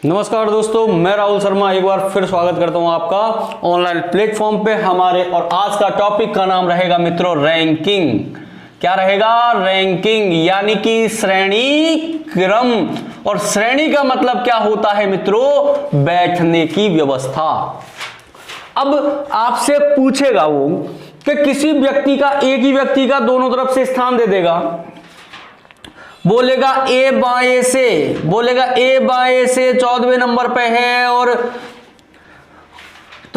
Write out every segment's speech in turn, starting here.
नमस्कार दोस्तों, मैं राहुल शर्मा एक बार फिर स्वागत करता हूं आपका ऑनलाइन प्लेटफॉर्म पे हमारे। और आज का टॉपिक का नाम रहेगा मित्रों रैंकिंग। क्या रहेगा? रैंकिंग, यानी कि श्रेणी क्रम। और श्रेणी का मतलब क्या होता है मित्रों? बैठने की व्यवस्था। अब आपसे पूछेगा वो कि किसी व्यक्ति का, एक ही व्यक्ति का दोनों तरफ से स्थान दे देगा, बोलेगा ए बाएं से, बोलेगा ए बाएं से 14वें नंबर पे है और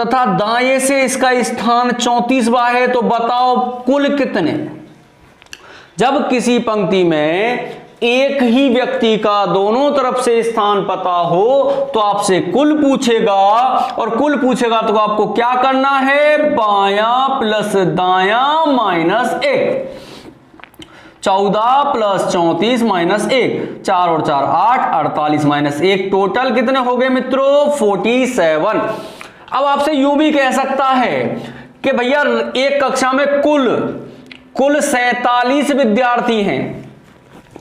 तथा दाएं से इसका स्थान 34वां है, तो बताओ कुल कितने। जब किसी पंक्ति में एक ही व्यक्ति का दोनों तरफ से स्थान पता हो तो आपसे कुल पूछेगा, और कुल पूछेगा तो आपको क्या करना है? बायां प्लस दायां माइनस 1। 14 प्लस 34 माइनस 1, 4 और 4 8, 48 माइनस 1, टोटल कितने हो गए मित्रों? 47। अब आपसे यूं भी कह सकता है कि भैया एक कक्षा में कुल 47 विद्यार्थी हैं,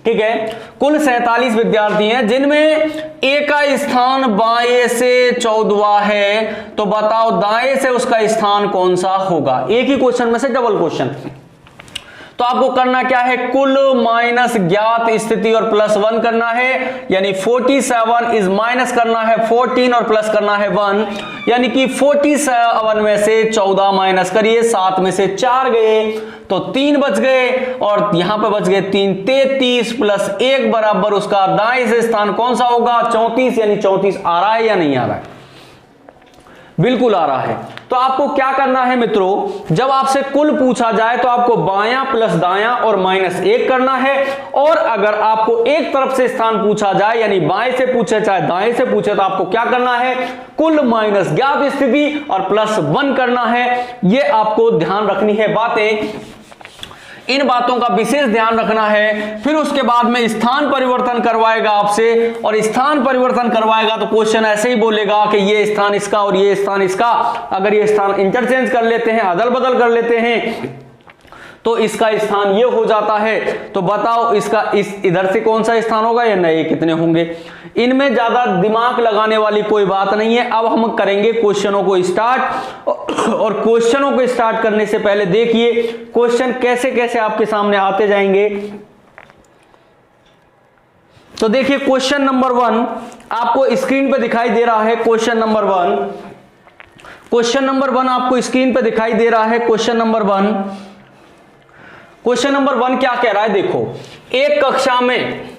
ठीक है, कुल 47 विद्यार्थी हैं, जिनमें ए का स्थान बाएं से 14वां है, तो बताओ दाएं से उसका स्थान कौन सा होगा? एक ही क्वेश्चन में से डबल क्वेश्चन। तो आपको करना क्या है? कुल माइनस ज्ञात स्थिति और प्लस 1 करना है, यानी 47 इज माइनस करना है 14 और प्लस करना है 1, यानी कि 47 में से 14 माइनस करिए, 7 में से 4 गए तो 3 बच गए, और यहां पे बच गए 3, 33 प्लस 1 बराबर उसका दाएं से स्थान कौन सा होगा? 34, यानी 34 आ रहा है या नहीं आ रहा है? बिल्कुल आ रहा है। तो आपको क्या करना है मित्रों? जब आपसे कुल पूछा जाए तो आपको बायां प्लस दायां और माइनस 1 करना है, और अगर आपको एक तरफ से स्थान पूछा जाए, यानी बाएं से पूछे चाहे दाएं से पूछे, तो आपको क्या करना है? कुल माइनस ज्ञात स्थिति और प्लस 1 करना है। ये आपको ध्यान रखनी है बातें, इन बातों का विशेष ध्यान रखना है। फिर उसके बाद में स्थान परिवर्तन करवाएगा आपसे, और स्थान परिवर्तन करवाएगा तो क्वेश्चन ऐसे ही बोलेगा कि ये स्थान इसका और ये स्थान इसका, अगर ये स्थान इंटरचेंज कर लेते हैं, अदल बदल कर लेते हैं, तो इसका स्थान ये हो जाता है। तो बताओ इसका इधर से कौन सा स्थान होगा या नए कितने होंगे? इनमें ज्यादा दिमाग लगाने वाली कोई बात नहीं है। अब हम करेंगे क्वेश्चनों को स्टार्ट, और क्वेश्चनों को स्टार्ट करने से पहले देखिए क्वेश्चन कैसे कैसे आपके सामने आते जाएंगे। तो देखिए क्वेश्चन नंबर 1 आपको स्क्रीन पे दिखाई दे रहा है। क्वेश्चन नंबर 1 आपको स्क्रीन पे दिखाई दे रहा है। क्वेश्चन नंबर 1 क्या कह रहा है? देखो, एक कक्षा में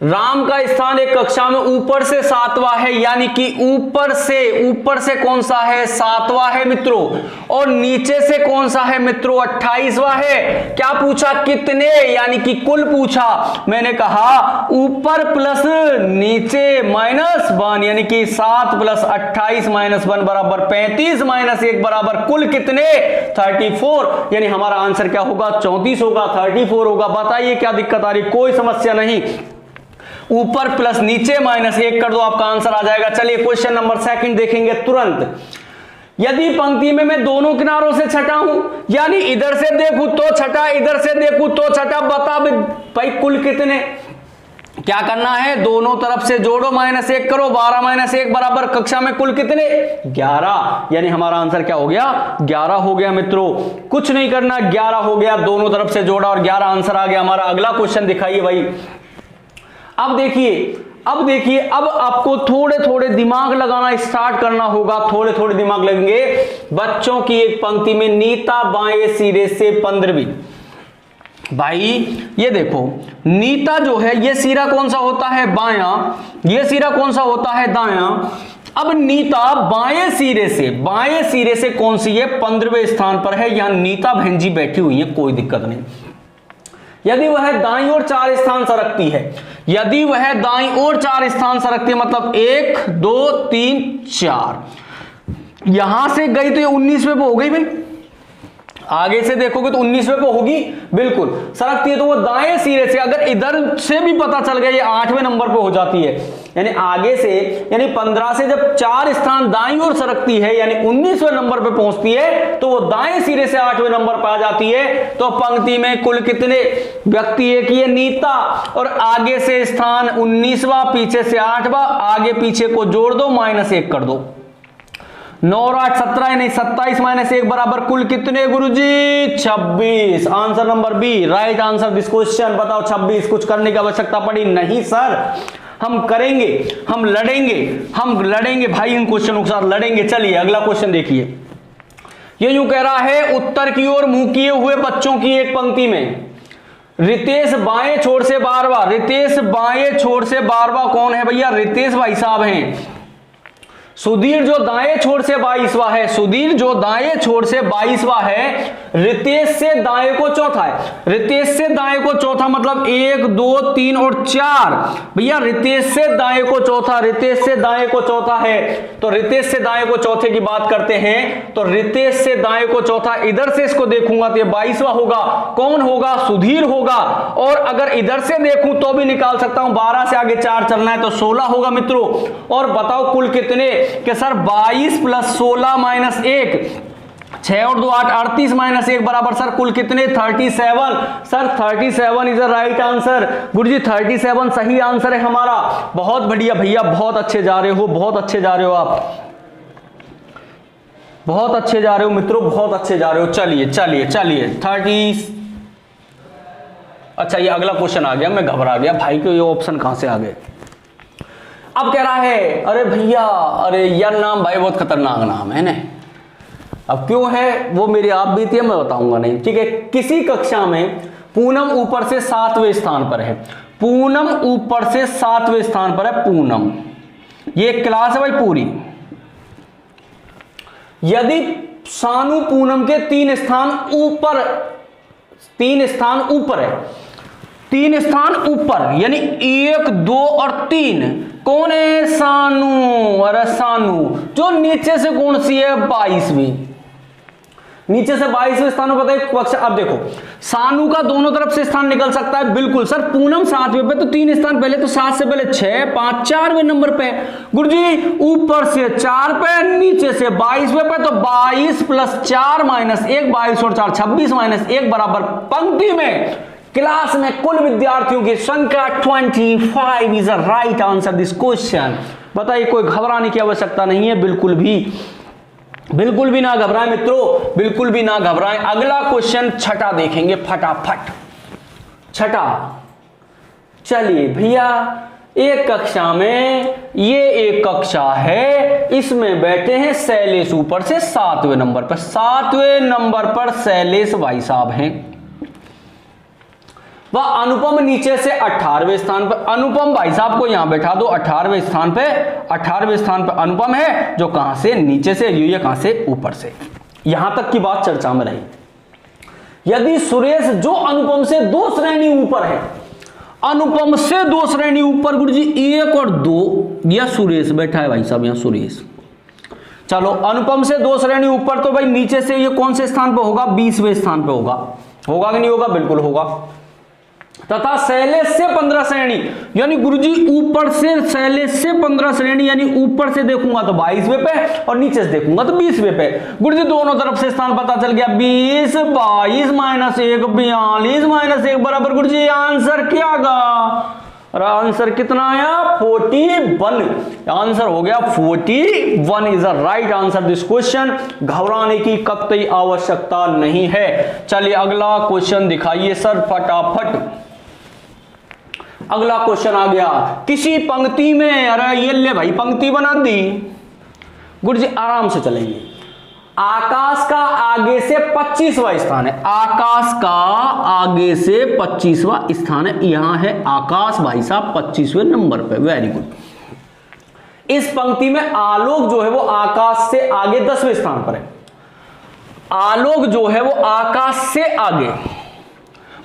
राम का स्थान एक कक्षा में ऊपर से 7वां है, यानी कि ऊपर से कौन सा है? 7वां है मित्रों, और नीचे से कौन सा है मित्रों? 28वां है। क्या पूछा? कितने, यानी कि कुल पूछा। मैंने कहा ऊपर प्लस नीचे माइनस 1, यानी कि 7 प्लस 28 माइनस 1 बराबर 35 माइनस 1 बराबर कुल कितने? 34, यानी हमारा आंसर क्या होगा? 34 होगा, 34 होगा। बताइए क्या दिक्कत आ रही? कोई समस्या नहीं, ऊपर प्लस नीचे माइनस 1 कर दो, आपका आंसर आ जाएगा। चलिए क्वेश्चन नंबर 2 देखेंगे तुरंत। यदि पंक्ति में मैं दोनों किनारों से छटा हूं, यानी इधर से देखूं तो छटा, इधर से देखूं तो छटा, बता भाई कुल कितने? क्या करना है? दोनों तरफ से जोड़ो, माइनस 1 करो, 12 माइनस 1 बराबर कक्षा में कुल कितने? 11, यानी हमारा आंसर क्या हो गया? 11 हो गया मित्रों। कुछ नहीं करना, 11 हो गया, दोनों तरफ से जोड़ा और 11 आंसर आ गया हमारा। अगला क्वेश्चन दिखाइए भाई। अब देखिए, अब आपको थोड़े थोड़े दिमाग लगाना स्टार्ट करना होगा। थोड़े थोड़े दिमाग लगेंगे। बच्चों की एक पंक्ति में नीता बाएं सिरे से 15वीं। भाई ये देखो, नीता जो है ये सिरा कौन सा होता है? बायां। ये सिरा कौन सा होता है? दायां। अब नीता बाएं सिरे से कौन सी है? 15वें स्थान पर है। यहां नीता बहन जी बैठी हुई है, कोई दिक्कत नहीं। यदि वह दाईं ओर 4 स्थान सरकती है, यदि वह दाईं ओर 4 स्थान सरकती है, मतलब 1 2 3 4, यहां से गई तो ये 19वें पे हो गई भाई। आगे से देखोगे तो 19वें पे होगी, बिल्कुल सरकती है तो वो दाएं सिरे से, अगर इधर से भी पता चल गया ये 8वें नंबर पे हो जाती है, यानी आगे से, यानी 15 से जब 4 स्थान दाईं ओर सरकती है यानी 19वें नंबर पे पहुंचती है तो वो दाएं सिरे से 8वें नंबर पर आ जाती है। तो पंक्ति में कुल कितने व्यक्ति, एक ये नीता, और आगे से स्थान 19वां, पीछे से 8वां, आगे पीछे को जोड़ दो, -1 कर दो, 9 और 8 17, नहीं 27 -1 बराबर कुल कितने गुरुजी 26। Answer number B right answer this question. बताओ 26, कुछ करने की आवश्यकता पड़ी नहीं सर, हम करेंगे, हम लड़ेंगे भाई, इन क्वेश्चनों के साथ लड़ेंगे। चलिए अगला क्वेश्चन देखिए, ये यूं कह रहा है, उत्तर की ओर मुंह किए हुए बच्चों की एक पंक्ति में रितेश बाएं छोर से 12वां, रितेश बाएं छोर से 12वां कौन है भैया, रितेश भाई साहब हैं। सुधीर जो दाएं छोर से 22वां है, सुधीर जो दाएं छोर से 22वां है, रितेश से दाएं को चौथा है, रितेश से दाएं को चौथा मतलब 1 2 3 और 4 भैया, रितेश से दाएं को चौथा, रितेश से दाएं को चौथा है, तो रितेश से दाएं को चौथे की बात करते हैं, तो रितेश से दाएं को चौथा, इधर से इसको देखूंगा तो ये 22वां होगा, कौन होगा सुधीर होगा, और अगर इधर से देखूं तो भी निकाल सकता हूं, 12 से आगे 4 चलना है तो 16 होगा मित्रों। और बताओ कुल कितने, कि सर 22 + 16 - 1, 6 और 2 8, 38 - 1 बराबर सर कुल कितने 37। Sir 37 is the right answer Guruji, 37 सही आंसर है हमारा। बहुत बढ़िया भैया, बहुत अच्छे जा रहे हो, बहुत अच्छे जा रहे हो आप, बहुत अच्छे जा रहे हो मित्रों, बहुत अच्छे जा रहे हो। चलिए चलिए चलिए 30। अच्छा ये अगला क्वेश्चन आ गया, मैं घबरा गया भाई को, ये ऑप्शन कहां से आ गए। अब कह रहा है, अरे भैया, अरे यह नाम भाई बहुत खतरनाक नाम है ना, अब क्यों है वो मेरी आप बीती है, मैं बताऊंगा नहीं, ठीक है। किसी कक्षा में पूनम ऊपर से 7वें स्थान पर है, पूनम ऊपर से 7वें स्थान पर है, पूनम, ये क्लास है भाई पूरी। यदि सानू पूनम के 3 स्थान ऊपर, 3 स्थान ऊपर है, 3 स्थान ऊपर यानी 1 2 और 3, कौन है सानू, अरे सानू जो नीचे से कौन सी है 22वीं, नीचे से 22वें स्थान पर कक्षा। अब देखो सानू का दोनों तरफ से स्थान निकल सकता है, बिल्कुल सर पूनम 7वें पे, तो 3 स्थान पहले, तो 7 से पहले 6 5 4वें नंबर पे गुरुजी, ऊपर से 4 पे, नीचे से 22वें पे, तो 22 + 4 - 1, 22 और 4 26 - 1 बराबर पंक्ति में क्लास में कुल विद्यार्थियों की संख्या 25 is a right answer this question. बताइए, कोई घबराने की आवश्यकता नहीं है, बिल्कुल भी ना घबराएं मित्रों, बिल्कुल भी ना घबराएं। अगला क्वेश्चन छठा देखेंगे फटाफट, छठा। चलिए भैया, एक कक्षा में, ये एक कक्षा है, इसमें बैठे हैं शैलेश ऊपर से 7वें नंबर पर, 7वें नंबर पर शैलेश भाई साहब हैं, वह अनुपम नीचे से 18वें स्थान पर, अनुपम भाई साहब को यहां बैठा दो 18वें स्थान पे, 18वें स्थान पर अनुपम है, जो कहां से नीचे से, ये कहां से ऊपर से, यहां तक की बात चर्चा में रही। यदि सुरेश जो अनुपम से 2 श्रेणी ऊपर है, अनुपम से 2 श्रेणी ऊपर गुरुजी 1 और 2, यह सुरेश बैठा है भाई साहब, यहां सुरेश, चलो अनुपम से 2 श्रेणी ऊपर, तो भाई नीचे से ये कौन से स्थान पर होगा 20वें स्थान पर होगा, होगा कि नहीं होगा, बिल्कुल होगा। तथा शैलेश से 15 श्रेणी, यानी गुरुजी ऊपर से शैलेश से 15 श्रेणी, यानी ऊपर से देखूंगा तो 22वें पे और नीचे से देखूंगा तो 20वें पे। गुरुजी दोनों तरफ से स्थान पता चल गया, 20 22 - 1 42 - 1 बराबर गुरुजी आंसर क्या आगा, और आंसर कितना आया 41, आंसर हो गया 41 is the right answer this question. घबराने की कतई आवश्यकता नहीं है। चलिए अगला क्वेश्चन दिखाइए सर फटाफट। अगला क्वेश्चन आ गया, किसी पंक्ति में, अरे ये ले भाई पंक्ति बना दी गुरुजी, आराम से चलेंगे। आकाश का आगे से 25वां स्थान है, आकाश का आगे से 25वां स्थान है, यहां है आकाश भाई साहब 25वें नंबर पे, वेरी गुड। इस पंक्ति में आलोक जो है वो आकाश से आगे 10वें स्थान पर है, आलोक जो है वो आकाश से आगे,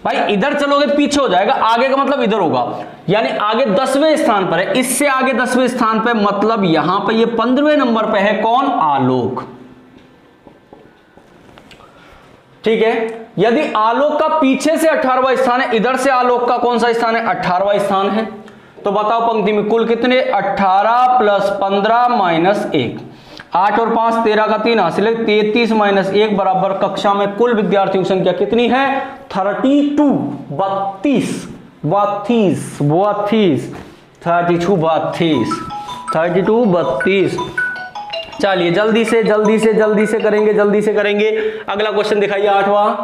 भाई इधर चलोगे पीछे हो जाएगा, आगे का मतलब इधर होगा, यानी आगे 10वें स्थान पर है, इससे आगे 10वें स्थान पर, मतलब यहां पर ये 15वें नंबर पे है, कौन आलोक। ठीक है। यदि आलोक का पीछे से 18वां स्थान है, इधर से आलोक का कौन सा स्थान है, 18वां स्थान है, तो बताओ पंक्ति में कुल कितने, 18 प्लस 15 माइनस 1, 8 और 5 13 का 3 हासिल है, 33 माइनस 1 बराबर कक्षा में कुल विद्यार्थियों की संख्या कितनी है, 32, 32। चलिए जल्दी से करेंगे। अगला क्वेश्चन दिखाइए 8वां।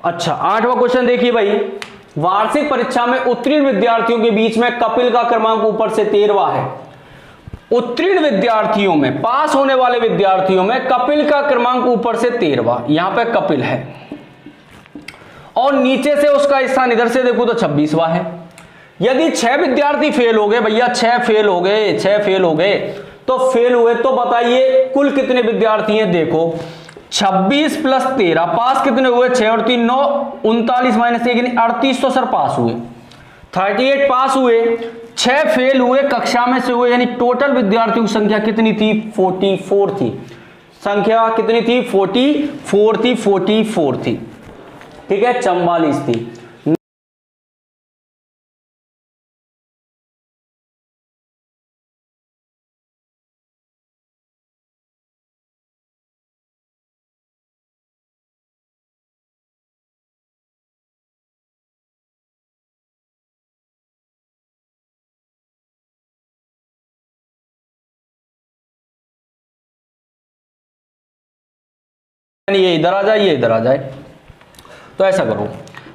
अच्छा 8वां क्वेश्चन देखिए भाई, वार्षिक परीक्षा में उत्तीर्ण विद्यार्थियों के बीच में कपिल का क्रमांक ऊपर से 13वां है। उत्तीर्ण विद्यार्थियों में, पास होने वाले विद्यार्थियों में कपिल का क्रमांक ऊपर से 13वां, यहां पे कपिल है, और नीचे से उसका स्थान इधर से देखो तो 26वां है। यदि 6 विद्यार्थी फेल हो गए भैया, 6 फेल हो गए, तो फेल हुए तो बताइए कुल कितने विद्यार्थी हैं, देखो 26 प्लस 13, पास कितने हुए, 6 और 3 9, 39 माइनस 1 यानी 38, तो सर पास हुए, 38 पास हुए, 6 फेल हुए, कक्षा में से हुए, यानी टोटल विद्यार्थियों की संख्या कितनी थी, 44 थी। संख्या कितनी थी, 44 थी। ठीक है, 44 थी। ये इधर आ जाए, तो ऐसा करो,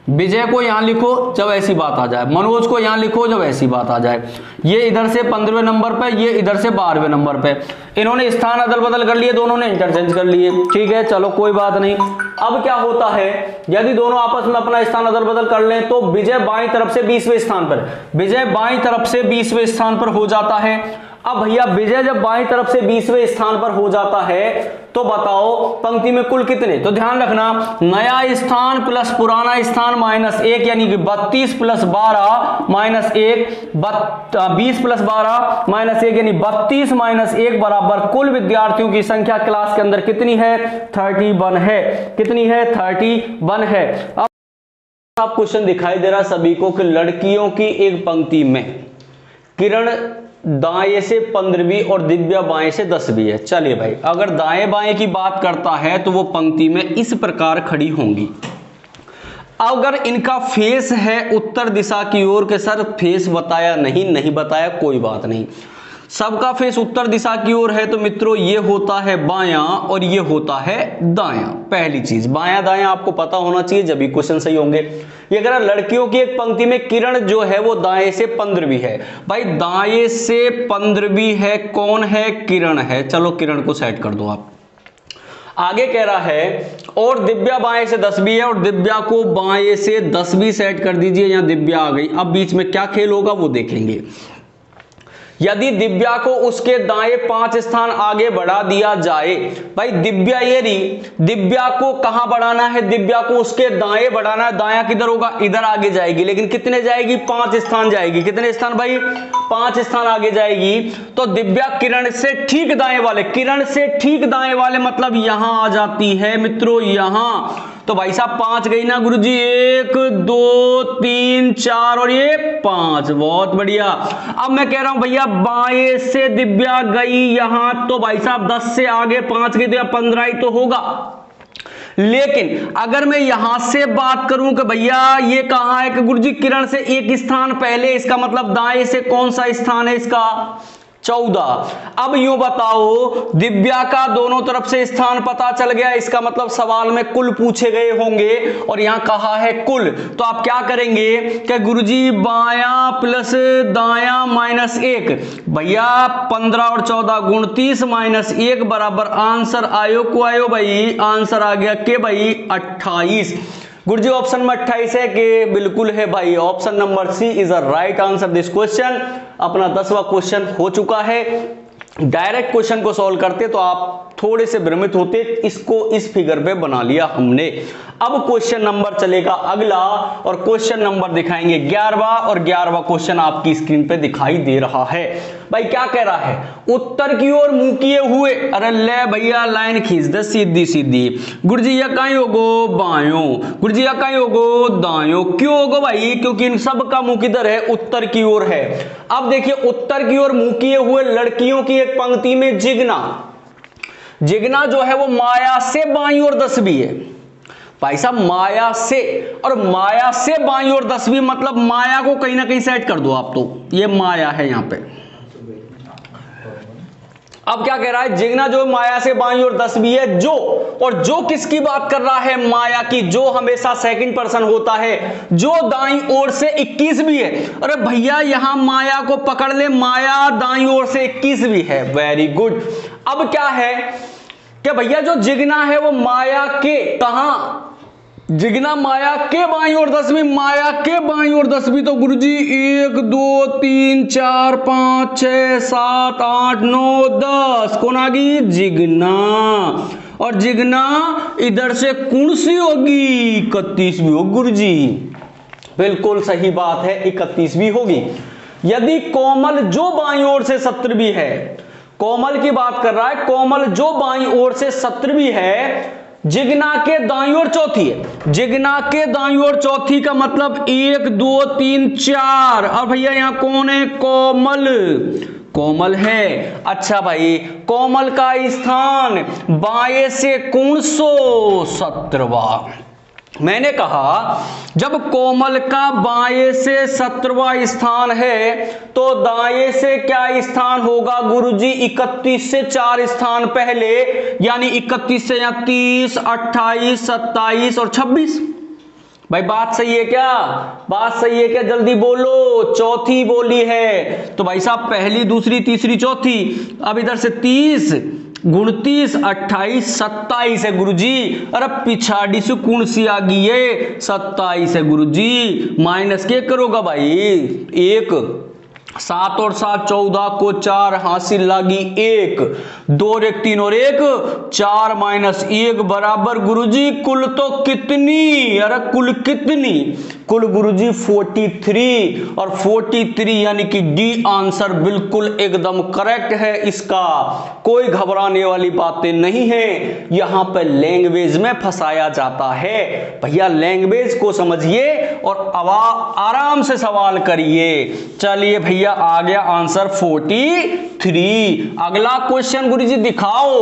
विजय को यहां लिखो जब ऐसी बात आ जाए, मनोज को यहां लिखो जब ऐसी बात आ जाए, ये इधर से 15वें नंबर पे, ये इधर से 12वें नंबर पे। इन्होंने स्थान अदल बदल कर लिए, दोनों ने इंटरचेंज कर लिए, ठीक है, चलो कोई बात नहीं। अब क्या होता है, यदि दोनों आपस में अपना स्थान अदल बदल कर लें तो विजय बाईं तरफ से 20वें स्थान पर हो जाता है। अब भैया विजय जब बाईं तरफ से 20वें स्थान पर हो जाता है तो बताओ पंक्ति में कुल कितने, तो ध्यान रखना, नया स्थान प्लस पुराना स्थान माइनस 1, यानी कि 32 प्लस 12 माइनस 1, 20 प्लस 12 माइनस 1 यानी 32 माइनस 1 बराबर कुल विद्यार्थियों की संख्या क्लास के अंदर कितनी है, 31 है। कितनी है, 31 है। अब आप क्वेश्चन दिखाई दे रहा सभी को कि लड़कियों की एक पंक्ति में किरण दाएं से 15वीं और दिव्या बाएं से 10वीं है। चलिए भाई, अगर दाएं बाएं की बात करता है तो वो पंक्ति में इस प्रकार खड़ी होंगी। अगर इनका फेस है उत्तर दिशा की ओर के, सर फेस बताया नहीं बताया, कोई बात नहीं, सबका फेस उत्तर दिशा की ओर है, तो मित्रों ये होता है बायां और ये होता है दायां। पहली चीज बायां दायां आपको पता होना चाहिए, जब भी क्वेश्चन सही होंगे। ये अगर लड़कियों की एक पंक्ति में किरण जो है वो दाएं से 15वीं है, भाई दाएं से 15वीं है, कौन है, किरण है। चलो किरण को सेट कर दो आप। आगे कह रहा है और दिव्या बाएं से 10वीं है, और दिव्या को बाएं से 10वीं सेट कर दीजिए, यहां दिव्या आ गई। अब बीच में क्या खेल होगा वो देखेंगे। यदि दिव्या को उसके दाएं 5 स्थान आगे बढ़ा दिया जाए, भाई दिव्या ये रही, दिव्या को कहां बढ़ाना है, दिव्या को उसके दाएं बढ़ाना है। दायां किधर होगा, इधर आगे जाएगी, लेकिन कितने जाएगी, 5 स्थान जाएगी। कितने स्थान भाई, 5 स्थान आगे जाएगी। तो दिव्या किरण से ठीक दाएं वाले, किरण से ठीक दाएं वाले मतलब यहां आ जाती है मित्रों, यहां। तो भाई साहब 5 गई ना गुरुजी, 1 2 3 4 और ये 5, बहुत बढ़िया। अब मैं कह रहा हूं भैया बाएं से दिव्या गई यहां, तो भाई साहब 10 से आगे 5 गई तो 15 ही तो होगा। लेकिन अगर मैं यहां से बात करूं कि भैया ये कहां है, कि गुरुजी किरण से एक स्थान पहले, इसका मतलब दाएं से कौन सा स्थान है इसका, 14। अब यूं बताओ, दिव्या का दोनों तरफ से स्थान पता चल गया, इसका मतलब सवाल में कुल पूछे गए होंगे और यहां कहा है कुल। तो आप क्या करेंगे कि गुरुजी बायां प्लस दायां माइनस 1, भैया 15 और 14 29 माइनस 1 बराबर आंसर आयो को आयो भाई, आंसर आ गया के भाई 28। गुरुजी ऑप्शन में 28 है कि बिल्कुल है भाई, option number C is a right answer this question. अपना 10वां क्वेश्चन हो चुका है। डायरेक्ट क्वेश्चन को सॉल्व करते तो आप थोड़े से भ्रमित होते, इसको इस फिगर पे बना लिया हमने। अब क्वेश्चन नंबर चलेगा अगला, और क्वेश्चन नंबर दिखाएंगे 11वां, और 11वां क्वेश्चन आपकी स्क्रीन पे दिखाई दे रहा है। भाई क्या कह रहा है, उत्तर की ओर मुंह किए हुए, अरे ले भैया लाइन खींच दे सीधी सीधी। गुरुजी या कहीं होगो बायों, गुरुजी या कहीं होगो दायों। क्यों होगो भाई, क्योंकि इन सब का मुंह किधर है, उत्तर की ओर है। अब देखिए उत्तर की ओर मुंह किए हुए लड़कियों की एक पंक्ति में जिगना, जिगना जो है वो माया से बाईं ओर 10वीं है। भाई साहब माया से, और माया से बाईं ओर 10वीं मतलब माया को कहीं ना कहीं सेट कर दो आप, तो ये माया है यहां पे। अब क्या कह रहा है, जिगना जो माया से बाईं ओर 10वीं है, जो, और जो किसकी बात कर रहा है, माया की। जो हमेशा सेकंड पर्सन होता है, जो दाईं ओर से 21वीं है। अरे भैया यहां माया को पकड़ ले, माया दाईं ओर से 21वीं है, वेरी गुड। अब क्या है कि भैया जो जिगना है वो माया के कहां, जिगना माया के बाईं ओर 10वीं, माया के बाईं ओर 10वीं, तो गुरुजी 1 2 3 4 5 6 7 8 9 10 कौन आ गई, जिगना। और जिगना इधर से कौन सी होगी, 31वीं होगी गुरुजी। बिल्कुल सही बात है, 31वीं होगी। यदि कोमल जो बाईं ओर से 17वीं है, कोमल की बात कर रहा है, कोमल जो बाईं ओर से 17वीं है, जिगना के दाईं ओर चौथी है, जिगना के दाईं ओर चौथी का मतलब 1 2 3 4, और भैया यहां कौन है, कोमल, कोमल है। अच्छा भाई कोमल का स्थान बाएं से कौन सो, 17वां। मैंने कहा जब कोमल का बाएं से 17वां स्थान है, तो दाएं से क्या स्थान होगा गुरुजी, 31 से 4 स्थान पहले, यानी 31 से यहाँ 30 28 27 और 26। भाई बात सही है क्या, बात सही है क्या, जल्दी बोलो, चौथी बोली है। तो भाई साहब पहली दूसरी तीसरी चौथी, अब इधर से 30 29 28 27 है गुरुजी। अरे पिछाड़ी से कौन सी आ गई है, 27 है गुरुजी। माइनस के करोगा भाई, 1 7 और 7 14 को 4 हासिल लागी 1 2 और 1 3 और 1 4 माइनस 1 बराबर गुरुजी कुल तो कितनी, अरे कुल कितनी, कुल गुरुजी 43, और 43 यानी कि डी आंसर बिल्कुल एकदम करेक्ट है इसका, कोई घबराने वाली बातें नहीं है। यहां पर लैंग्वेज में फंसाया जाता है, भैया लैंग्वेज को समझिए और आराम से सवाल करिए। चलिए भैया आ गया आंसर 43। अगला क्वेश्चन गुरुजी दिखाओ,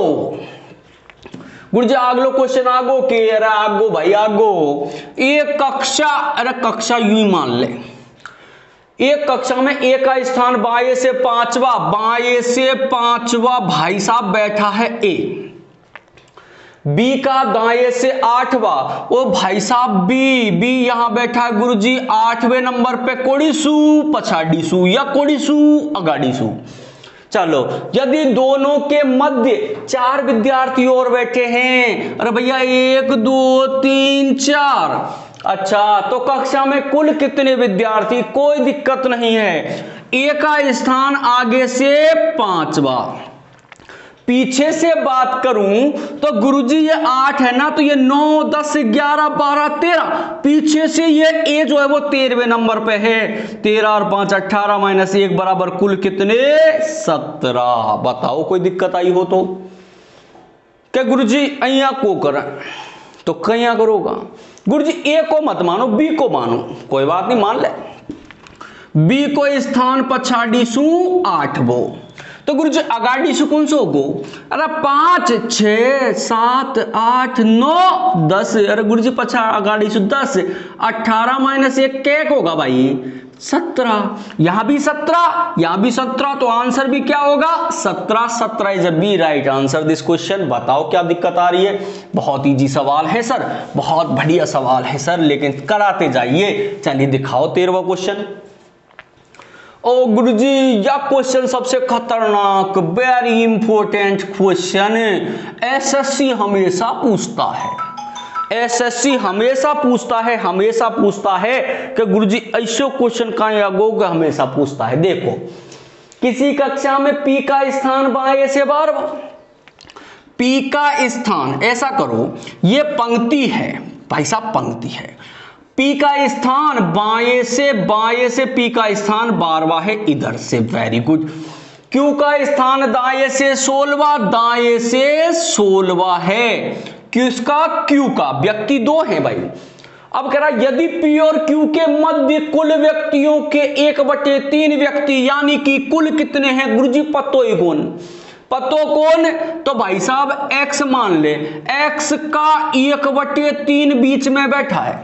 गुरुजी अगलो क्वेश्चन आगो के, अरे आगो भाई आगो। एक कक्षा, अरे कक्षा यूं ही मान ले, एक कक्षा में ए का स्थान बाएं से 5वां, बाएं से 5वां भाई साहब बैठा है ए, बी का दाएं से 8वां, ओ भाई साहब बी यहां बैठा है गुरुजी 8वें नंबर पे, कोड़ीसू पछाड़ीसू या कोड़ीसू अगाड़ीसू। चलो यदि दोनों के मध्य 4 विद्यार्थी और बैठे हैं, अरे भैया 1 2 3 4, अच्छा तो कक्षा में कुल कितने विद्यार्थी, कोई दिक्कत नहीं है। ए का स्थान आगे से 5वां, पीछे से बात करूं तो गुरुजी ये 8 है ना, तो ये 9 10 11 12 13, पीछे से ये ए जो है वो 13वें नंबर पे है, 13 और 5 18 माइनस 1 बराबर कुल कितने, 17। बताओ कोई दिक्कत आई हो तो, क्या गुरुजी अया को करें तो कया करोगा, गुरुजी ए को मत मानो बी को मानो, कोई बात नहीं मान ले, बी को स्थान पछाड़ीसू 8वो, तो गुरुजी अगाड़ी से कौन सा होगो, अरे 5 6 7 8 9 10, अरे गुरुजी पछा अगाड़ी से 10, 18 माइनस 1 क्या होगा भाई 17, यहां भी 17 यहां भी 17, तो आंसर भी क्या होगा 17। 17 is B right answer this question. बताओ क्या दिक्कत आ रही है, बहुत इजी सवाल है सर, बहुत बढ़िया सवाल है सर, लेकिन कराते जाइए। चलिए दिखाओ 13वां क्वेश्चन। ओ गुरुजी यह क्वेश्चन सबसे खतरनाक, वेरी इंपॉर्टेंट क्वेश्चन, एसएससी हमेशा पूछता है, एसएससी हमेशा पूछता है कि गुरुजी ऐसे क्वेश्चन कहां आगो हमेशा पूछता है। देखो किसी कक्षा में पी का स्थान बाएं से 12वां, पी का स्थान, ऐसा करो ये पंक्ति है भाई साहब, पंक्ति है, पी का स्थान बाएं से पी का स्थान 12वां है इधर से, वेरी गुड। क्यू का स्थान दाएं से 16वां, दाएं से 16वां है, किसका, क्यू का, व्यक्ति 2 है भाई। अब कह रहा यदि पी और क्यू के मध्य कुल व्यक्तियों के 1/3 व्यक्ति, यानी कि कुल कितने हैं गुरुजी, पतोई गुण, पतो कौन, तो भाई साहब x मान ले, x का 1/3 बीच में बैठा है,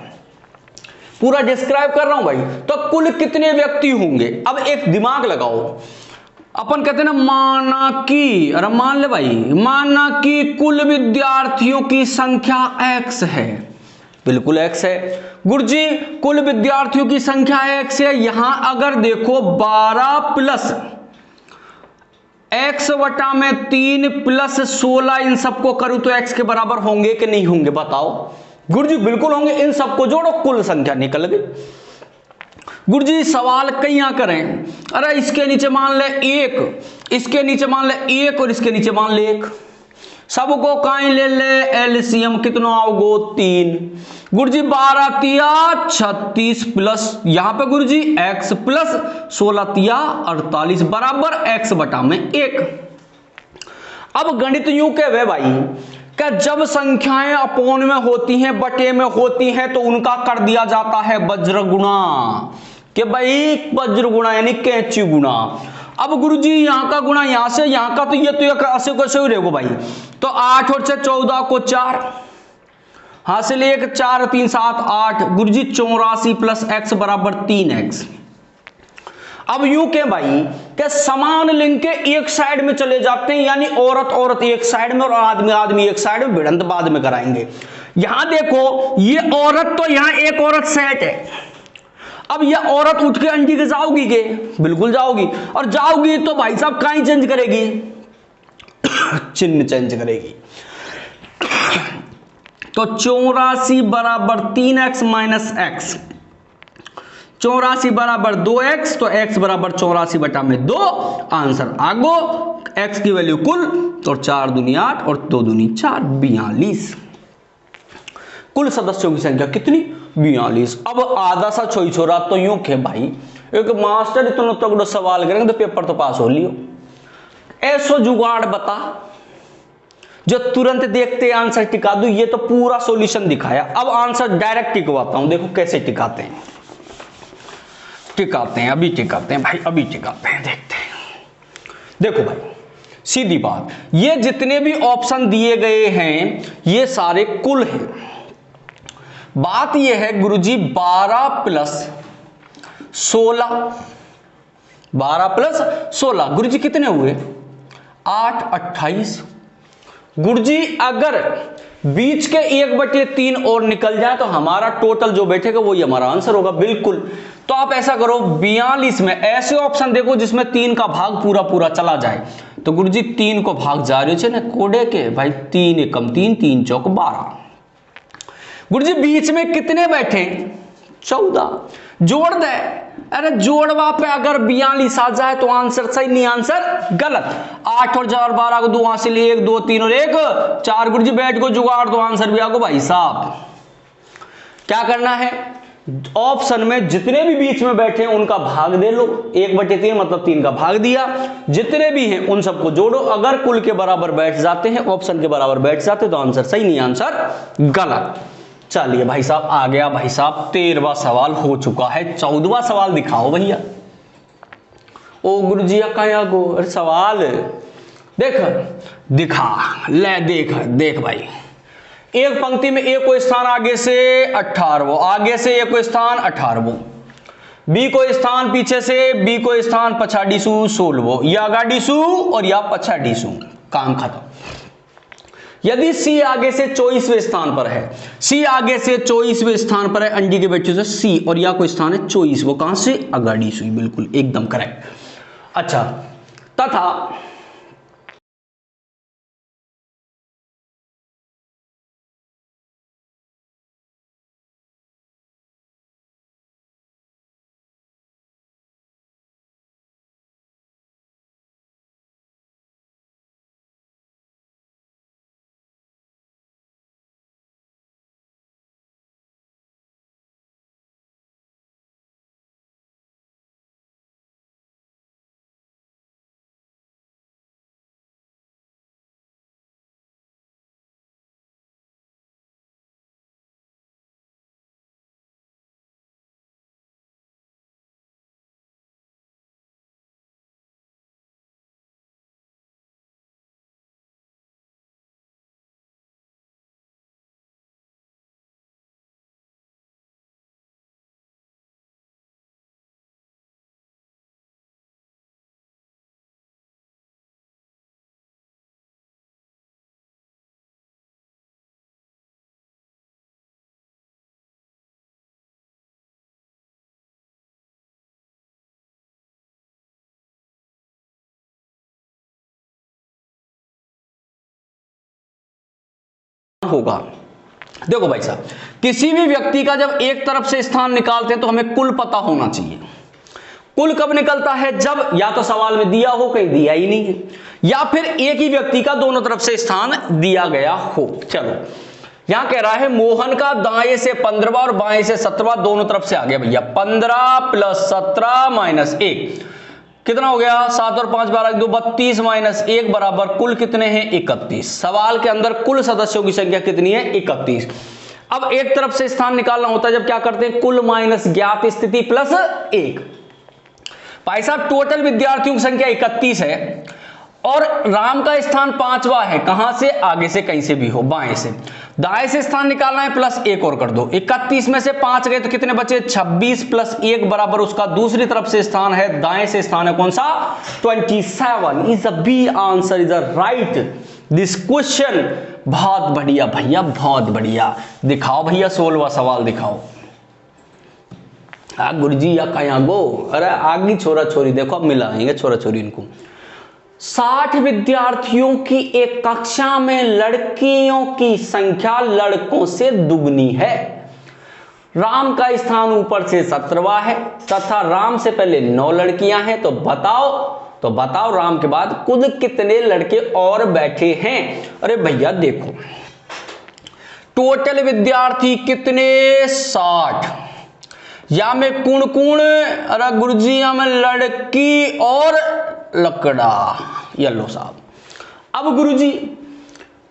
पूरा डिस्क्राइब कर रहा हूं भाई, तो कुल कितने व्यक्ति होंगे। अब एक दिमाग लगाओ, अपन कहते हैं ना माना कि, अरे मान ले भाई, माना कि कुल विद्यार्थियों की संख्या x है, बिल्कुल x है गुरुजी, कुल विद्यार्थियों की संख्या x है। यहां अगर देखो 12 प्लस x वटा में 3 प्लस 16 इन सबको करूं तो x के बराबर होंगे कि नहीं होंगे, बताओ गुरुजी। बिल्कुल होंगे, इन सबको जोड़ो, कुल संख्या निकल गई। गुरुजी सवाल कईयां करें, अरे इसके नीचे मान ले 1, इसके नीचे मान ले 1 और इसके नीचे मान ले 1, सबको काई ले ले एलसीएम, कितना आओगो 3। गुरुजी 12 तिया 36 प्लस यहां पे गुरुजी x प्लस 16 तिया 48 बराबर x बटा में 1। अब गणित यूं कहे भाई कि जब संख्याएं अपोन में होती हैं, बटे में होती हैं, तो उनका कर दिया जाता है वज्र गुणा, कि भाई वज्र गुणा यानी कैंची गुणा। अब गुरुजी यहां का गुणा यहां से, यहां का तो ये तो ऐसे कैसे ही रहेगा भाई, तो 8 और 6 14 को 4 हासिल 1, 4 3 7 8, गुरुजी 84 प्लस x बराबर 3x। अब यूं के भाई कि समान लिंग के एक साइड में चले जाते हैं, यानी औरत औरत एक साइड में और आदमी आदमी एक साइड में, भिड़ंत बाद में कराएंगे। यहां देखो ये औरत, तो यहां एक औरत सेट है। अब यह औरत उठ के अंडी के जाओगी के, बिल्कुल जाओगी, और जाओगी तो भाई साहब कहीं चेंज करेगी, चिन्ह चेंज करेगी। तो 84 बराबर 3x माइनस x, 84 बराबर 2x, तो x बराबर 84 बटा में 2, आंसर आगो, x की वैल्यू कुल, तो 4 दूनी 8 और 2 दूनी 4, 42। कुल सदस्यों की संख्या कितनी, 42। अब आधा सा छोई छोरा तो यूं के भाई, एक मास्टर इतना तगड़ो सवाल करेंगे तो पेपर तो पास हो लियो, ऐसो जुगाड़ बता जो तुरंत देखते आंसर टिका दूं। ये तो पूरा सॉल्यूशन दिखाया, अब आंसर डायरेक्ट टिकवाता हूं, देखो कैसे टिकाते हैं, अभी टिकाते हैं भाई, अभी टिकाते हैं, देखते हैं। देखो भाई सीधी बात, ये जितने भी ऑप्शन दिए गए हैं ये सारे कुल हैं। बात ये है गुरुजी 12 प्लस 16, 12 प्लस 16 गुरुजी कितने हुए, 8 28। गुरुजी अगर बीच के 1/3 और निकल जाए तो हमारा टोटल जो बैठेगा वही हमारा आंसर होगा, बिल्कुल। तो आप ऐसा करो 42 में ऐसे ऑप्शन देखो जिसमें 3 का भाग पूरा पूरा चला जाए, तो गुरुजी 3 को भाग जा रहे छे ने कोडे के भाई, 3 एकम 3, 3 चौक 12। गुरुजी बीच में कितने बैठे, 14, जोड़ दे, अरे जोड़वा पे अगर 42 आ जाए तो आंसर सही, नहीं आंसर गलत। 8 और 4 12 को 2 हासिल 1 2 3 और 1 4, गुरुजी बैठ को जुगाड़ तो आंसर भी आगो भाई साहब। क्या करना है, ऑप्शन में जितने भी बीच में बैठे हैं उनका भाग दे लो, 1/3 मतलब 3 का भाग दिया, जितने भी हैं उन सबको जोड़ो, अगर कुल के बराबर बैठ जाते हैं, ऑप्शन के बराबर बैठ जाते तो आंसर सही, नहीं आंसर गलत। चलिए भाई साहब आ गया भाई साहब 13वां सवाल हो चुका है, 14वां सवाल दिखाओ भैया। ओ गुरुजी कया गो, अरे सवाल देख दिखा ले, देख भाई, एक पंक्ति में ए को स्थान आगे से 18, आगे से ए को स्थान 18, बी को स्थान पीछे से, बी को स्थान पछाड़ी सु 16, या अगाड़ी सु और या पछाड़ी सु, काम खत्म। यदि सी आगे से 24वें स्थान पर है, सी आगे से 24वें स्थान पर है, अंडी के बैठे से सी और या को स्थान है 24, वो कहां से, अगाड़ी सुई, बिल्कुल एकदम करेक्ट। अच्छा, तथा होगा। देखो भाई साहब, किसी भी व्यक्ति का जब एक तरफ से स्थान निकालते हैं तो हमें कुल पता होना चाहिए। कुल कब निकलता है? जब या तो सवाल में दिया हो, कहीं दिया ही नहीं है, या फिर एक ही व्यक्ति का दोनों तरफ से स्थान दिया गया हो। चलो यहां कह रहा है मोहन का दाएं से 15वां और बाएं से 17वां दोनों तरफ से आ गया भैया। 15 + 17 - 1 कितना हो गया? 7 और 5 12 2 32 - 1 बराबर कुल कितने हैं? 31। सवाल के अंदर कुल सदस्यों की संख्या कितनी है? 31। अब एक तरफ से स्थान निकालना होता है जब क्या करते हैं? कुल माइनस ज्ञात स्थिति प्लस 1। भाई साहब टोटल विद्यार्थियों की संख्या 31 है और राम का स्थान 5वां है। कहां से? आगे से कहीं से भी हो, बाएं से। दाएं से स्थान निकालना है, प्लस 1 और कर दो। 31 में से 5 गए तो कितने बचे? 26 + 1 बराबर उसका दूसरी तरफ से स्थान है, दाएं से स्थान है कौन सा? 27 is the B answer, is the right this question. बहुत बढ़िया भैया, बहुत बढ़िया। दिखाओ भैया 16वां सवाल दिखाओ। गुरुजी या कया गो, अरे आगे छोरा छोरी देखो, अब मिलाएंगे छोरा छोरी इनको। 60 विद्यार्थियों की एक कक्षा में लड़कियों की संख्या लड़कों से दुगनी है। राम का स्थान ऊपर से 17वां है तथा राम से पहले 9 लड़कियां हैं। तो बताओ राम के बाद खुद कितने लड़के और बैठे हैं? अरे भैया देखो, टोटल विद्यार्थी कितने? 60। या में कुण, अरे गुरुजी या में लड़की और लकड़ा, येलो साहब। अब गुरुजी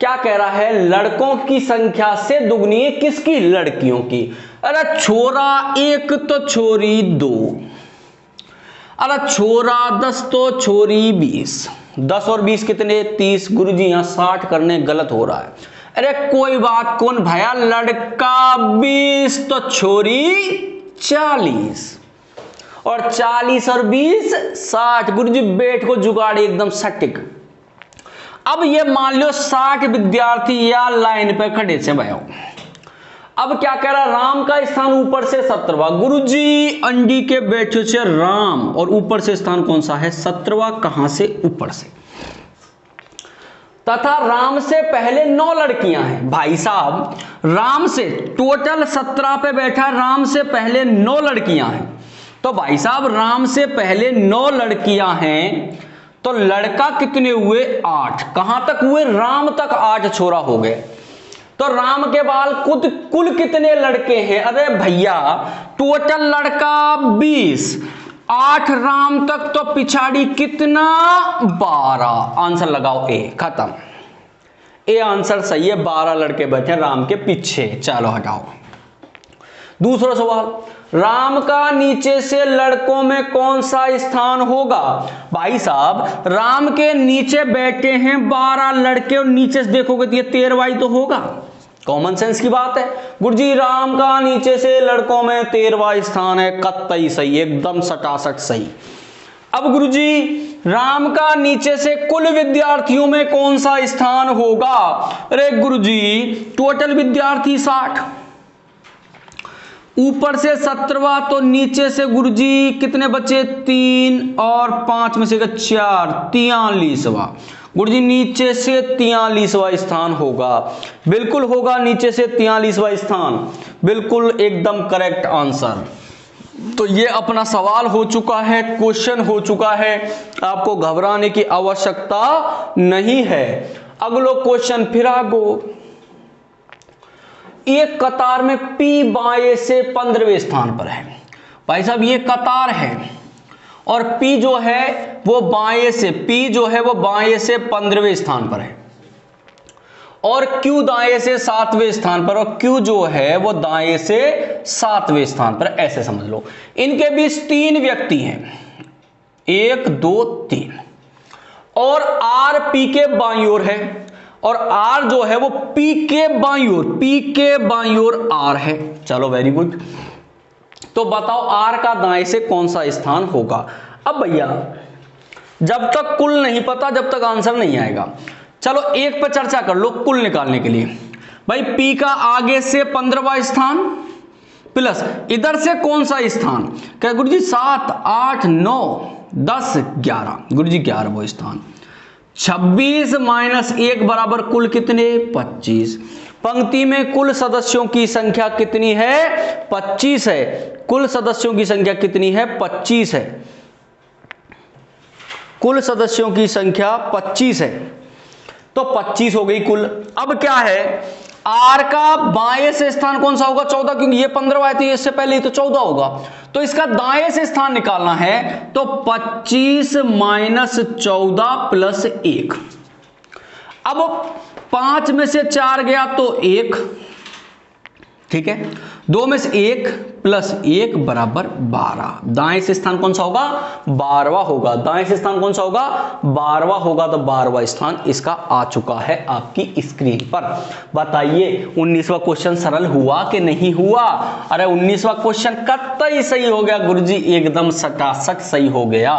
क्या कह रहा है? लड़कों की संख्या से दुगनी है, किसकी? लड़कियों की। अरे छोरा 1 तो छोरी 2, अरे छोरा 10 तो छोरी 20। 10 और 20 कितने? 30। गुरुजी यहां 60 करने गलत हो रहा है। अरे कोई बात कौन भैया, लड़का 20 तो छोरी 40 और 40 और 20 60। गुरुजी बैठ को जुगाड़ी एकदम सटीक। अब ये मान लो 60 विद्यार्थी या लाइन पे खड़े थे भाई। अब क्या कह रहा? राम का स्थान ऊपर से 17वां। गुरुजी अंडी के बैठे से राम और ऊपर से स्थान कौन सा है? 17वां। कहां से? ऊपर से। तथा राम से पहले 9 लड़कियां हैं। भाई साहब राम से टोटल 17 पे बैठा, राम से पहले 9 लड़कियां हैं। तो भाई साहब राम से पहले 9 लड़कियां हैं तो लड़का कितने हुए? 8। कहां तक हुए? राम तक 8 छोरा हो गए। तो राम के बाद कुल कितने लड़के हैं? अरे भैया टोटल लड़का 20, 8 राम तक, तो पिछाड़ी कितना? 12। आंसर लगाओ ए, खत्म। ए आंसर सही है, 12 लड़के बैठे राम के पीछे। चलो हटाओ। दूसरा सवाल, राम का नीचे से लड़कों में कौन सा स्थान होगा? भाई साहब राम के नीचे बैठे हैं 12 लड़के और नीचे से देखोगे तो ये 13वां तो होगा। कॉमन सेंस की बात है। गुरुजी राम का नीचे से लड़कों में 13वां स्थान है, कतई सही, एकदम सटासट सही। अब गुरुजी राम का नीचे से कुल विद्यार्थियों में कौन सा स्थान होगा? अरे गुरुजी टोटल विद्यार्थी 60, ऊपर से 17वां, तो नीचे से गुरुजी कितने बचे? 3 और 5 में से 4, 43वां। गुरुजी नीचे से 43वां स्थान होगा। बिल्कुल होगा, नीचे से 43वां स्थान, बिल्कुल एकदम करेक्ट आंसर। तो ये अपना सवाल हो चुका है, क्वेश्चन हो चुका है, आपको घबराने की आवश्यकता नहीं है। अगलो क्वेश्चन फिर आगो। एक कतार में P बाएं से 15वें स्थान पर है। भाई साहब ये कतार है और P जो है वो बाएं से, P जो है वो बाएं से 15वें स्थान पर है और Q दाएं से 7वें स्थान पर, और Q जो है वो दाएं से 7वें स्थान पर। ऐसे समझ लो इनके बीच 3 व्यक्ति हैं, 1 2 3, और R P के बाईं ओर है और R जो है वो P के बाईं ओर, P के बाईं ओर R है। चलो वेरी गुड। तो बताओ R का दाएं से कौन सा स्थान होगा? अब भैया जब तक कुल नहीं पता जब तक आंसर नहीं आएगा। चलो एक पर चर्चा कर लो कुल निकालने के लिए। भाई P का आगे से 15वां स्थान प्लस इधर से कौन सा स्थान? क्या गुरुजी 7 8 9 10 11। गुरुजी 11 वो स्थान। 26 - 1 बराबर कुल कितने? 25। पंक्ति में कुल सदस्यों की संख्या कितनी है? 25 है। कुल सदस्यों की संख्या कितनी है? 25 है। कुल सदस्यों की संख्या 25 है, तो 25 हो गई कुल। अब क्या है, आर का बाएं से स्थान कौन सा होगा? 14, क्योंकि ये 15 आए थे, इससे पहले तो 14 होगा, तो इसका दाएं से स्थान निकालना है, तो 25 माइनस 14 प्लस 1। अब 5 में से 4 गया तो 1, ठीक है, 2 में से 1 प्लस 1 बराबर 12। दाएं से स्थान कौन सा होगा? 12वां होगा। दाएं से स्थान कौन सा होगा? 12वां होगा, तो 12वां स्थान इसका आ चुका है आपकी स्क्रीन पर। बताइए 19वां क्वेश्चन सरल हुआ कि नहीं हुआ? अरे 19वां क्वेश्चन कतई सही हो गया गुरुजी, एकदम सटासट सही हो गया,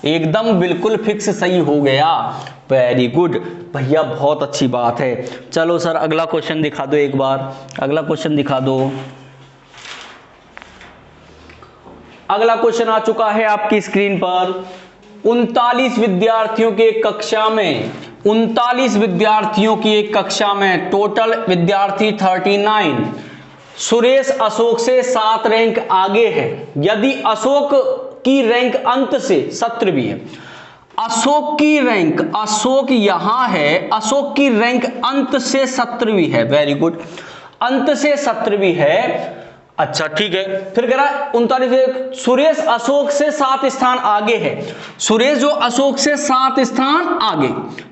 एकदम बिल्कुल फिक्स सही हो गया। वेरी गुड भैया, बहुत अच्छी बात है। चलो सर अगला क्वेश्चन दिखा दो एक बार, अगला क्वेश्चन दिखा दो। अगला क्वेश्चन आ चुका है आपकी स्क्रीन पर। 39 विद्यार्थियों के कक्षा में, 39 विद्यार्थियों की एक कक्षा में टोटल विद्यार्थी 39। सुरेश अशोक से 7 रैंक आगे है। यदि अशोक की रैंक अंत से 17वीं है, अशोक की रैंक, अशोक यहां है, अशोक की रैंक अंत से 17वीं है। वेरी गुड, अंत से 17वीं है। अच्छा ठीक है, फिर कह रहा है 39, सुरेश अशोक से 7 स्थान आगे है। सुरेश जो अशोक से 7 स्थान आगे,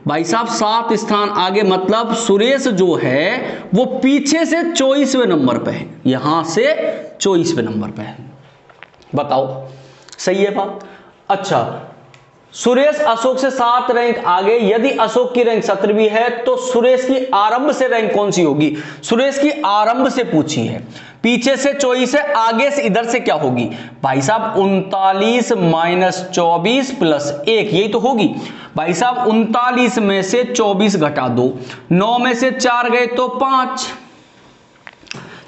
भाई साहब 7 स्थान आगे मतलब सुरेश जो है वो पीछे से 24वें नंबर पे है, यहां से 24वें नंबर पे है। बताओ सही है बात? अच्छा, सुरेश अशोक से 7 रैंक आगे, यदि अशोक की रैंक 17वीं है तो सुरेश की आरंभ से रैंक कौन सी होगी? सुरेश की आरंभ से पूछी है, पीछे से 24 है, आगे से इधर से क्या होगी? भाई साहब 39 माइनस 24 प्लस 1, यही तो होगी। भाई साहब 39 में से 24 घटा दो, 9 में से 4 गए तो 5,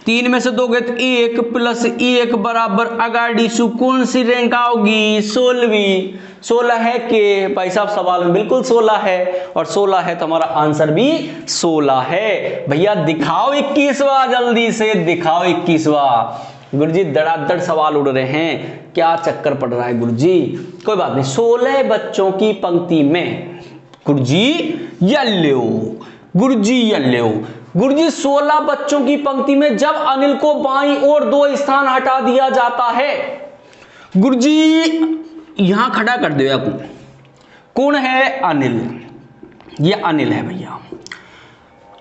3 में से 2 गए तो 1 प्लस 1 बराबर अगाड़ी कौन सी रैंक आओगी? 16वीं। 16 है के भाई साहब सवाल में बिल्कुल 16 है, और 16 है तो हमारा आंसर भी 16 है। भैया दिखाओ 21वां, जल्दी से दिखाओ 21वां। गुरुजी धड़ाधड़ सवाल उड़ रहे हैं, क्या चक्कर पड़ रहा है गुरुजी? कोई बात नहीं। 16 बच्चों की पंक्ति में, गुरुजी यल्लो, गुरुजी यल्लो, गुरुजी 16 बच्चों की पंक्ति में जब अनिल को बाईं ओर 2 स्थान हटा दिया जाता है, गुरुजी यहां खड़ा कर दो, या कौन है? अनिल, ये अनिल है भैया।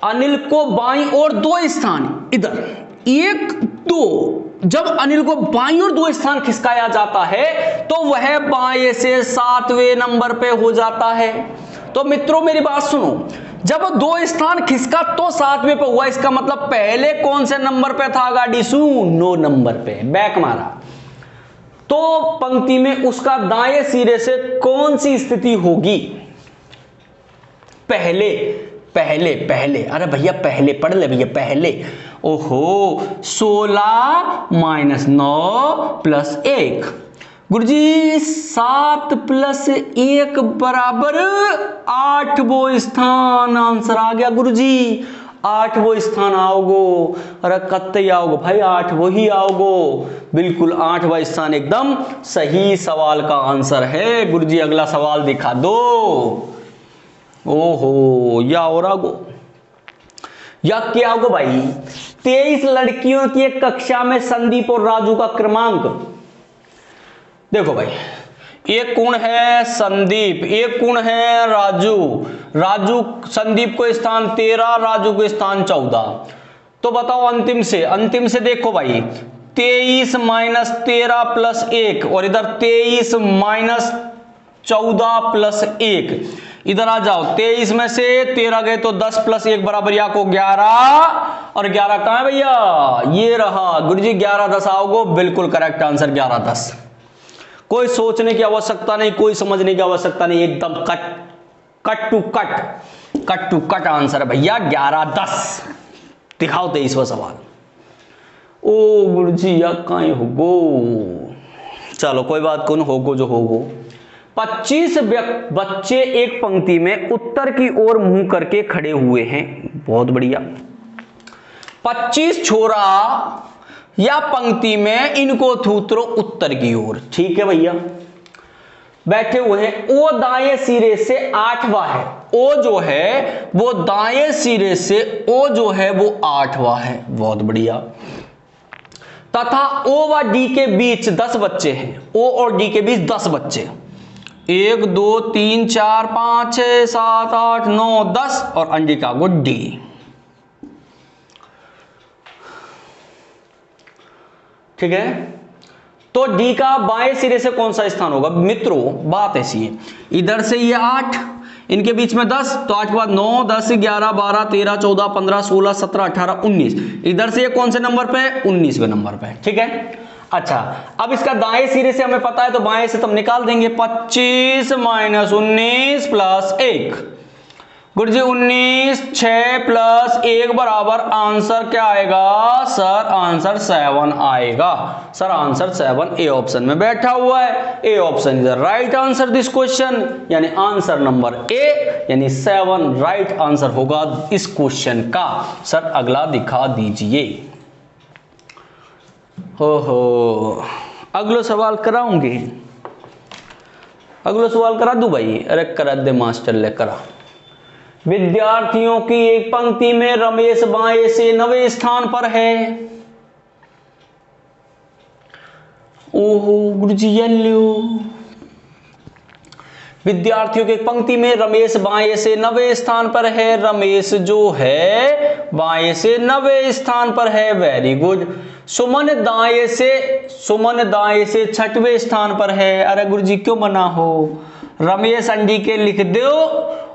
अनिल को बाईं ओर 2 स्थान, इधर 1 2, जब अनिल को बाईं ओर 2 स्थान खिसकाया जाता है तो वह बाएं से 7वें नंबर पे हो जाता है। तो मित्रों मेरी बात सुनो, जब 2 स्थान खिसका तो 7वें पे हुआ, इसका मतलब पहले कौन से नंबर पे था? गाड़ी 9 नंबर पे बैक मारा, तो पंक्ति में उसका दाएं सिरे से कौन सी स्थिति होगी? पहले, पहले, पहले, अरे भैया पहले पढ़ ले भैया, पहले। ओहो, 16 माइनस 9 प्लस 1, गुरुजी 7 प्लस 1 बराबर 8वां स्थान। आंसर आ गया गुरुजी, 8वां स्थान आओगो। अरे कत्ते आओगो भाई, 8वां ही आओगो, बिल्कुल 8वां स्थान एकदम सही सवाल का आंसर है। गुरुजी अगला सवाल दिखा दो। ओहो, या और आगो, या क्या आओगो भाई? 23 लड़कियों की एक कक्षा में संदीप और राजू का क्रमांक, देखो भाई, एक कौन है? संदीप, एक कौन है? राजू। राजू, संदीप को स्थान 13, राजू को स्थान 14। तो बताओ अंतिम से, अंतिम से देखो भाई, 23 माइनस 13 प्लस 1, और इधर 23 माइनस 14 प्लस 1, इधर आ जाओ। 23 में से 13 गए तो 10 प्लस 1 बराबर या को 11, और 11 कहां है भैया? ये रहा गुरुजी, 11 10 आओगे, बिल्कुल करेक्ट आंसर 11 10। कोई सोचने की आवश्यकता नहीं, कोई समझने की आवश्यकता नहीं, एकदम कट टू कट आंसर है भैया 11 10। दिखाओ 23वां सवाल। ओ गुरुजी या काहे होगो, चलो कोई बात कौन होगो जो होगो। 25 बच्चे एक पंक्ति में उत्तर की ओर मुंह करके खड़े हुए हैं, बहुत बढ़िया। 25 छोरा या पंक्ति में इनको थूतरो उत्तर की ओर। ठीक है भैया, बैठे हुए हैं। ओ दाएं सिरे से 8वां है। ओ जो है वो दाएं सिरे से ओ जो है वो 8वां है। बहुत बढ़िया। तथा ओ व डी के बीच 10 बच्चे हैं। ओ और डी के बीच 10 बच्चे, 1 2 3 4 5 6 7 8 9 10 और अंडिका को डी। ठीक है, तो डी का बाएं सिरे से कौन सा स्थान होगा? मित्रों बात ऐसी है, इधर से ये 8, इनके बीच में 10, तो 8 के बाद 9 10 11 12 13 14 15 16 17 18 19, इधर से ये कौन से नंबर पे है? 19वें नंबर पे। ठीक है, अच्छा अब इसका दाएं सिरे से हमें पता है तो बाएं से तुम निकाल देंगे। 25 माइनस 19 प्लस 1, गुरुजी 19 6 प्लस 1 बराबर आंसर क्या आएगा सर? आंसर 7 आएगा। सर आंसर 7 ए ऑप्शन में बैठा हुआ है। A option is the right answer this question, यानी आंसर नंबर ए यानी 7 राइट आंसर होगा इस क्वेश्चन का। सर अगला दिखा दीजिए। हो अगला सवाल कराऊंगी, अगला सवाल करा दूं भाई? अरे करा दे मास्टर, ले करा। विद्यार्थियों की एक पंक्ति में रमेश बाएं से 9वें स्थान पर है। ओहो गुरुजी येलो। विद्यार्थियों की एक पंक्ति में रमेश बाएं से 9वें स्थान पर है। रमेश जो है बाएं से 9वें स्थान पर है। Very good. सुमन दाएं से 6वें स्थान पर है। अरे गुरुजी क्यों मना हो? रमेश अंडी के लिख दो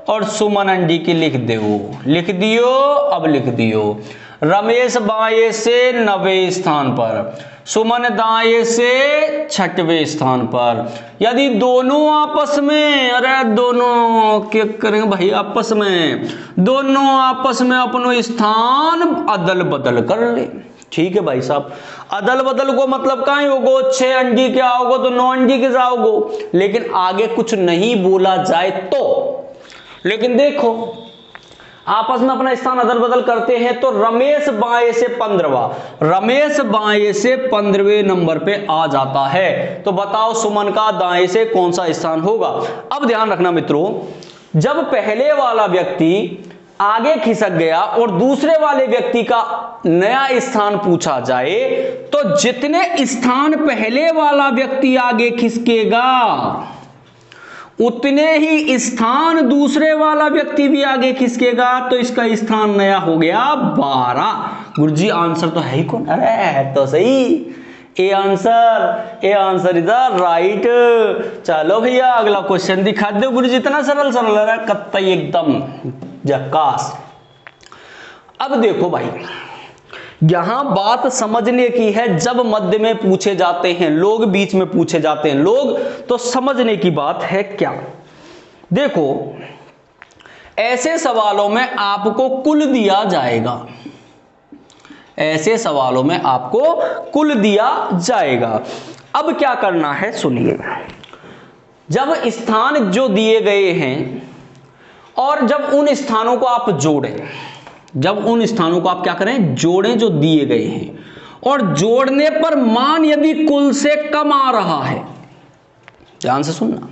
और सुमन अंडी की लिख दो। लिख दियो, अब लिख दियो। रमेश बाएं से 9वें स्थान पर, सुमन दाएं से 6वें स्थान पर। यदि दोनों आपस में, अरे दोनों क्या करेंगे भाई? आपस में, दोनों आपस में अपनो स्थान अदल बदल कर ले। ठीक है भाई साहब, अदल बदल को मतलब कहां होगो? 6 अंडी के आओगो तो 9 अंडी के जाओगो, लेकिन आगे कुछ नहीं बोला जाए तो। लेकिन देखो आपस में अपना स्थान अदल बदल करते हैं तो रमेश बाएं से 15वां, रमेश बाएं से 15वें नंबर पे आ जाता है। तो बताओ सुमन का दाएं से कौन सा स्थान होगा? अब ध्यान रखना मित्रों, जब पहले वाला व्यक्ति आगे खिसक गया और दूसरे वाले व्यक्ति का नया स्थान पूछा जाए तो जितने स्थान पहले वाला व्यक्ति आगे खिसकेगा उतने ही स्थान दूसरे वाला व्यक्ति भी आगे खिसकेगा। तो इसका स्थान नया हो गया 12। गुरुजी आंसर तो है ही कौन? अरे है तो सही, A answer is the right. चलो भैया अगला क्वेश्चन दिखा दो गुरुजी। इतना सरल सरल है कत्तई एकदम झक्कास। अब देखो भाई, यहां बात समझने की है। जब मध्य में पूछे जाते हैं लोग, बीच में पूछे जाते हैं लोग, तो समझने की बात है क्या? देखो ऐसे सवालों में आपको कुल दिया जाएगा, ऐसे सवालों में आपको कुल दिया जाएगा। अब क्या करना है सुनिए। जब स्थान जो दिए गए हैं और जब उन स्थानों को आप जोड़ें, जब उन स्थानों को आप क्या करें? जोड़ें जो दिए गए हैं, और जोड़ने पर मान यदि कुल से कम आ रहा है, ध्यान से सुनना,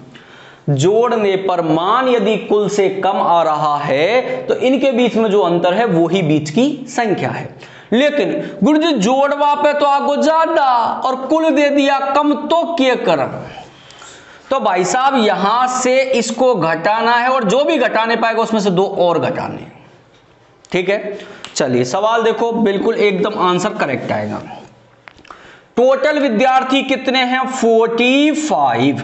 जोड़ने पर मान यदि कुल से कम आ रहा है तो इनके बीच में जो अंतर है वो ही बीच की संख्या है। लेकिन गुरुजी जोड़वा पे तो आगो ज्यादा और कुल दे दिया कम, तो क्या करें? तो भाई साहब यहां से इसको घटाना है और जो भी घटाने पाएगा उसमें से 2 और घटाने। ठीक है, चलिए सवाल देखो, बिल्कुल एकदम आंसर करेक्ट आएगा। टोटल विद्यार्थी कितने हैं? 45।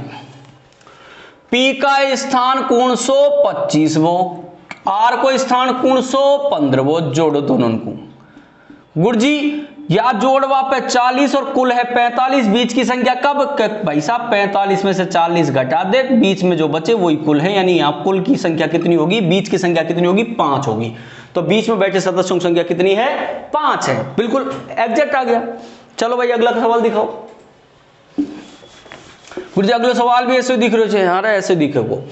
पी का स्थान कौन सो? 25वां। आर को स्थान कौन सो? 15वां। जोड़ो दोनों को। गुरुजी या जोड़वा पे 40 और कुल है 45, बीच की संख्या कब? भाई साहब 45 में से 40 घटा दे, बीच में जो बचे वही कुल है, यानी यहां कुल की संख्या कितनी होगी? बीच की संख्या कितनी होगी? 5 होगी। तो बीच में बैठे सदस्यों की संख्या कितनी है? 5 है। बिल्कुल एग्जैक्ट आ गया। चलो भाई अगला सवाल दिखाओ। गुरुजी अगले सवाल भी ऐसे दिख रहे हैं। अरे ऐसे दिखे वो।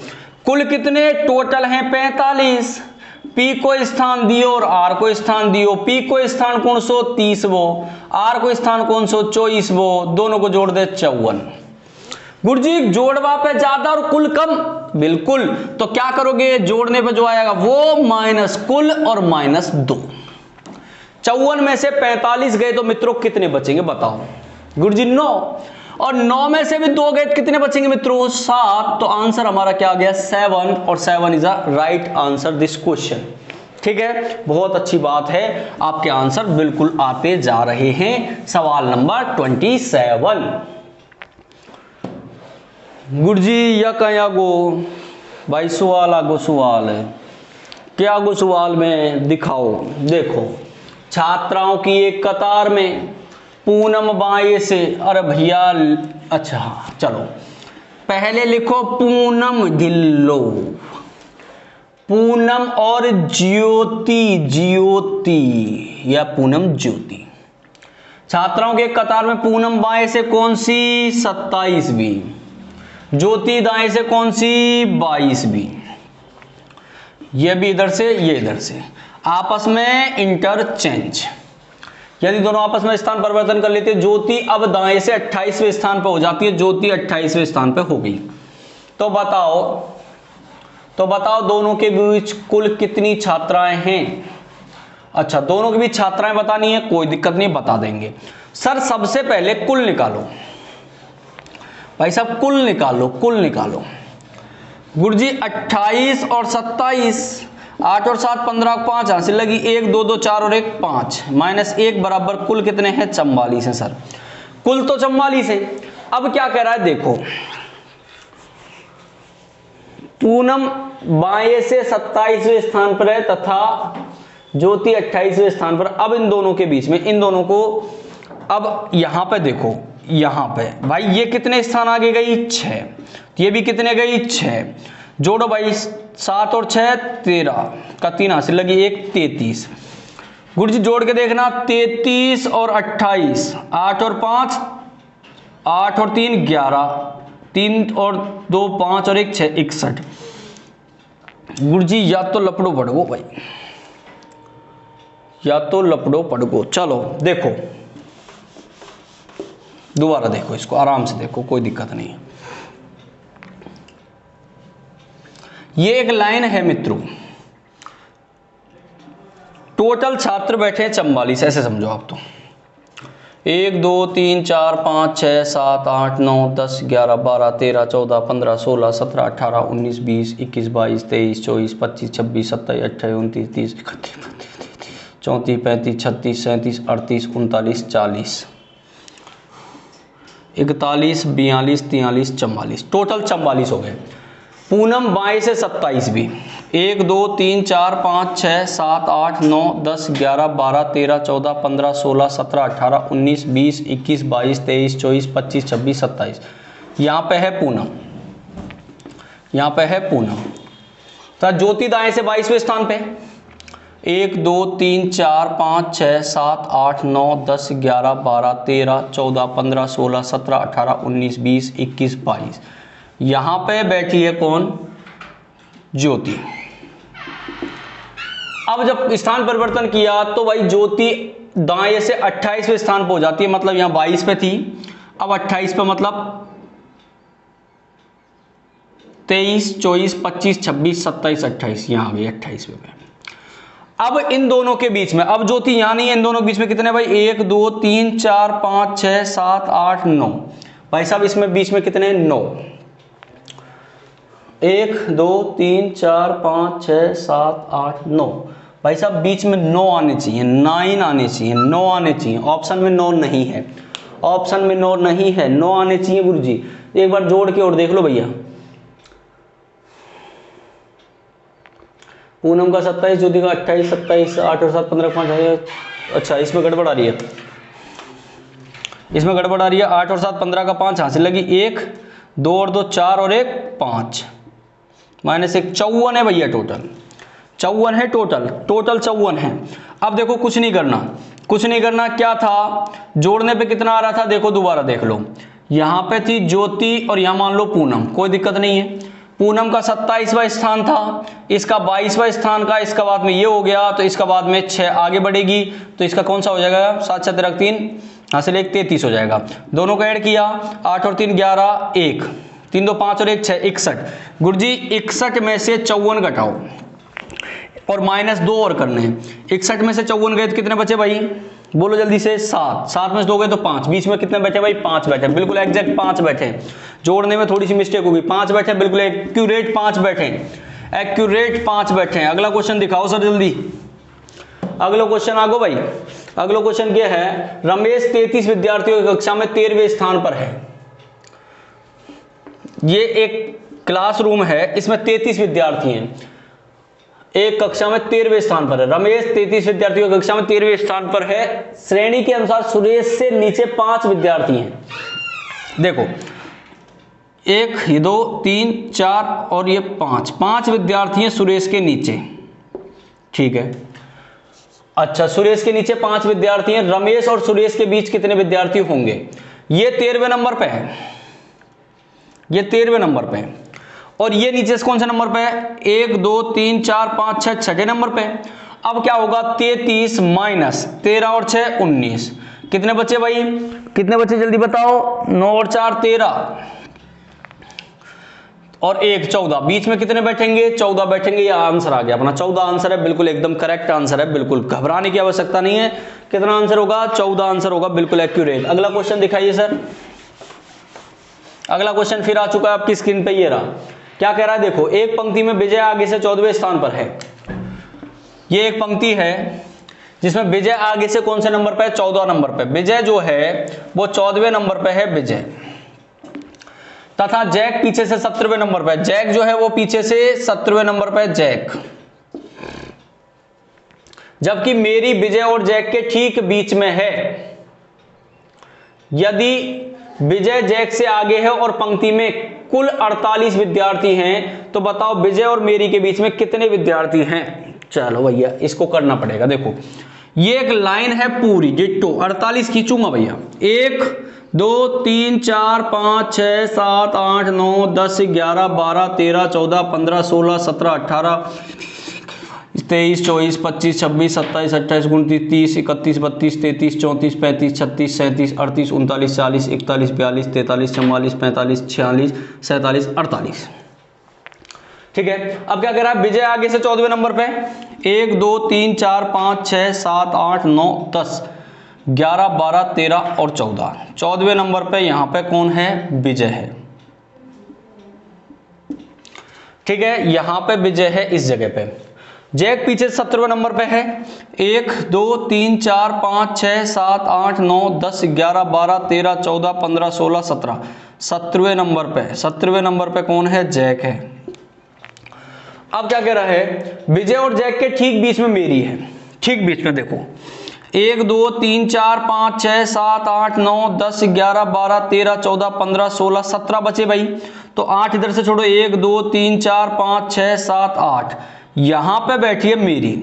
कुल कितने टोटल हैं? 45। P को स्थान दियो और R को स्थान दियो। P को स्थान कौन सो 30वो, R को स्थान कौन सो 24वो, दोनों को जोड़ दे 54। गुरुजी जोड़वा पे ज्यादा और कुल कम, बिल्कुल। तो क्या करोगे, जोड़ने पे जो आएगा वो माइनस कुल और माइनस 2। 54 में से 45 गए तो मित्रों कितने बचेंगे बताओ। गुरुजी 9, और 9 में से भी 2 गए कितने बचेंगे मित्रों 7। तो आंसर हमारा क्या आ गया 7, और 7 is a right answer this question. ठीक है, बहुत अच्छी बात है, आपके आंसर बिल्कुल आते जा रहे हैं। सवाल नंबर 27। गुरुजी या कया गो भाई सवाल आगो सवाल है, क्या गो सवाल में दिखाओ। देखो, छात्राओं की एक कतार में पूनम बाएं से, अरे भैया अच्छा चलो पहले लिखो पूनम ढिल्लो, पूनम और ज्योति, ज्योति या पूनम ज्योति। छात्राओं के कतार में पूनम बाएं से कौन सी 27वीं, ज्योति दाएं से कौन सी 22वीं। ये भी इधर से ये इधर से, आपस में इंटरचेंज, यदि दोनों आपस में स्थान परिवर्तन कर लेते हैं, ज्योति अब दाएं से 28वें स्थान पर हो जाती है, ज्योति 28वें स्थान पर हो गई। तो बताओ दोनों के बीच कुल कितनी छात्राएं हैं। अच्छा, दोनों के बीच छात्राएं बतानी है, कोई दिक्कत नहीं, बता देंगे। सर सबसे पहले कुल निकालो भाई साहब, कुल निकालो, कुल निकालो। गुरुजी 28 और 27, 8 और 7 15, 5 हासिल लगी, 1 2 2 4 और 1 5, -1 बराबर कुल कितने हैं 44 है। सर कुल तो 44 है। अब क्या कह रहा है देखो, पूनम बाएं से 27वें स्थान पर है तथा ज्योति 28वें स्थान पर। अब इन दोनों के बीच में, इन दोनों को, अब यहां पे देखो, यहां पे भाई ये कितने स्थान आगे गई 6, ये भी कितने गई 6, जोड़ो भाई 7 और 6 13 का 3 हासिल लगी, 1 33। गुरुजी जोड़ के देखना, 33 और 28, 8 और 5 8 और 3 11, 3 और 2 5 और 1 6 61। गुरुजी या तो लपड़ो पड़गो भाई, या तो लपड़ो पड़गो। चलो देखो, दोबारा देखो, इसको आराम से देखो, कोई दिक्कत नहीं है। ये एक लाइन है मित्रों, टोटल छात्र बैठे हैं 44, ऐसे समझो आप। तो 1 2 3 4 5 6 7 8 9 10 11 12 13 14 15 16 17 18 19 20 21 22 23 24 25 26 27 28 29 30 31 34 35 36 37 38 39 40 41 42 43 44, टोटल 44 हो गए। पूनम बाएं से 27वीं, 1 2 3 4 5 6 7 8 9 10 11 12 13 14 15 16 17 18 19 20 21 22 23 24 25 26 27। यहाँ पे है पूनम, यहाँ पे है पूनम। तो ज्योति दाएं से 22वें स्थान पे, 1 2 3 4 5 6 7 8 9 10 11 12 13 14 15 16 17 18 19 20 21 22। यहां पे बैठी है कौन, ज्योति। अब जब स्थान परिवर्तन किया तो भाई ज्योति दाएं से 28वें स्थान पर हो जाती है, मतलब यहां 22 पे थी, अब 28 पे, मतलब 23 24 25 26 27 28, यहां आ गई 28 पे। अब इन दोनों के बीच में, अब ज्योति यहां नहीं है, इन दोनों के बीच में कितने भाई 1 2 3 4 5 6 7 8 9, भाई साहब इसमें बीच में कितने 9, 1 2 3 4 5 6 7 8 9, भाई साहब बीच में 9 आने चाहिए, 9 आने चाहिए, 9 आने चाहिए। ऑप्शन में 9 नहीं है, ऑप्शन में 9 नहीं है, 9 आने चाहिए गुरुजी। एक बार जोड़ के और देख लो भैया, पूनम का 27, ज्योति का 28, 27 8 और 7 15 5 है। अच्छा इसमें गड़बड़ आ रही है, इसमें गड़बड़ आ रही है। 8 और 7 15 का 5 हासिल लगी, 1 2 और 2 4 और 1 5, -1 54 है भैया, टोटल 54 है, टोटल 54 है। अब देखो कुछ नहीं करना, कुछ नहीं करना, क्या था जोड़ने पे कितना आ रहा था, देखो दोबारा देख लो, यहाँ पे थी ज्योति और यहाँ मान लो पूनम, कोई दिक्कत नहीं है। पूनम का 27वां स्थान था, इसका 22वां स्थान का, इसका बाद में ये हो गया, तो इसका बाद में 6 आगे बढ़ेगी, तो इसका कौन सा हो जाएगा 7 7 3 हासिल 1 33 हो जाएगा। दोनों को ऐड किया, 8 और 3 11, 1 3 2 5 और 1 6 61। गुरुजी 61 में से 54 घटाओ और -2 और करने हैं। 61 में से 54 गए तो कितने बचे भाई, बोलो जल्दी से, 7 7 में से 2 गए तो 5, बीच में कितने बैठे भाई 5 बैठे, बिल्कुल एग्जैक्ट 5 बैठे। जोड़ने में थोड़ी सी मिस्टेक होगी, 5 बैठे, बिल्कुल एक्यूरेट 5 बैठे, एक्यूरेट 5 बैठे। अगला क्वेश्चन दिखाओ सर जल्दी, अगला क्वेश्चन आगो भाई। अगला क्वेश्चन क्या है, रमेश 33 विद्यार्थियों की कक्षा में 13वें स्थान पर है। ये एक क्लासरूम है, इसमें 33 विद्यार्थी हैं, एक कक्षा में 13वें स्थान पर है। रमेश 33 विद्यार्थियों की कक्षा में 13वें स्थान पर है। श्रेणी के अनुसार सुरेश से नीचे 5 विद्यार्थी हैं। देखो 1 ये 2 3 4 और ये 5 विद्यार्थी हैं सुरेश के नीचे, ठीक है। अच्छा, सुरेश के नीचे 5 विद्यार्थी हैं, रमेश और सुरेश के बीच कितने विद्यार्थी होंगे? ये 13वें नंबर पे है, ये 13वें नंबर पे है, और ये नीचे से कौन से नंबर पे है? 1 2 3 4 5 6 छठे नंबर पे। अब क्या होगा, 33 माइनस 13 और 6 19, कितने बचे भाई, कितने बचे जल्दी बताओ? 9 और 4 13 और 1 14, बीच में कितने बैठेंगे? 14 बैठेंगे। यह आंसर आ गया अपना, 14 आंसर है, बिल्कुल एकदम करेक्ट आंसर है, बिल्कुल घबराने की आवश्यकता नहीं है। कितना आंसर होगा? 14 आंसर होगा, बिल्कुल एक्यूरेट। अगला क्वेश्चन दिखाइए सर। अगला क्वेश्चन फिर आ चुका है आपकी स्क्रीन पे, ये रहा। क्या कह रहा है देखो, एक पंक्ति में विजय आगे से 14वें स्थान पर है। ये एक पंक्ति है जिसमें विजय आगे से कौन से नंबर पे है? 14 नंबर पे। विजय जो है वो 14वें नंबर पे है, विजय, तथा जैक पीछे से 17वें नंबर पे। जैक जो है वो पीछे से 17वें नंबर पे है, जैक। जबकि मेरी विजय और जैक के ठीक बीच में है। यदि विजय जैक से आगे है और पंक्ति में कुल 48 विद्यार्थी हैं, तो बताओ विजय और मेरी के बीच में कितने विद्यार्थी हैं? चलो भैया इसको करना पड़ेगा। देखो ये एक लाइन है पूरी डिट्टो, 48 खींचूंगा भैया। 1 2 3 4 5 6 7 8 9 10 11 12 13 14 15 16 17 18 23 24 25 26 27 28 29 30 31 32 33 34 35 36 37 38 39 40 41 42 43 44 45 46 47 48। ठीक है, अब क्या कह रहा है, विजय आगे से 14वें नंबर पे। 1 2 3 4 5 6 7 8 9 10 11 12 13 और 14। 14वें नंबर पे यहां पे कौन है? विजय है। ठीक है, यहां पे विजय है इस जगह पे। जैक पीछे 17वें नंबर पे है। 1 2 3 4 5 6 7 8 9 10 11 12 13 14 15 16 17। 17वें नंबर पे, 17वें नंबर पे कौन है? जैक है। अब क्या कह रहा है, विजय और जैक के ठीक बीच में मेरी है। ठीक बीच में देखो 1 2 3 4 5 6 7 8 9 10 11 12 13 14 15 16 17 बचे भाई। तो 8 इधर से छोड़ो, 1 2 3 4 5 6 7 8, यहां पे बैठी है मेरी।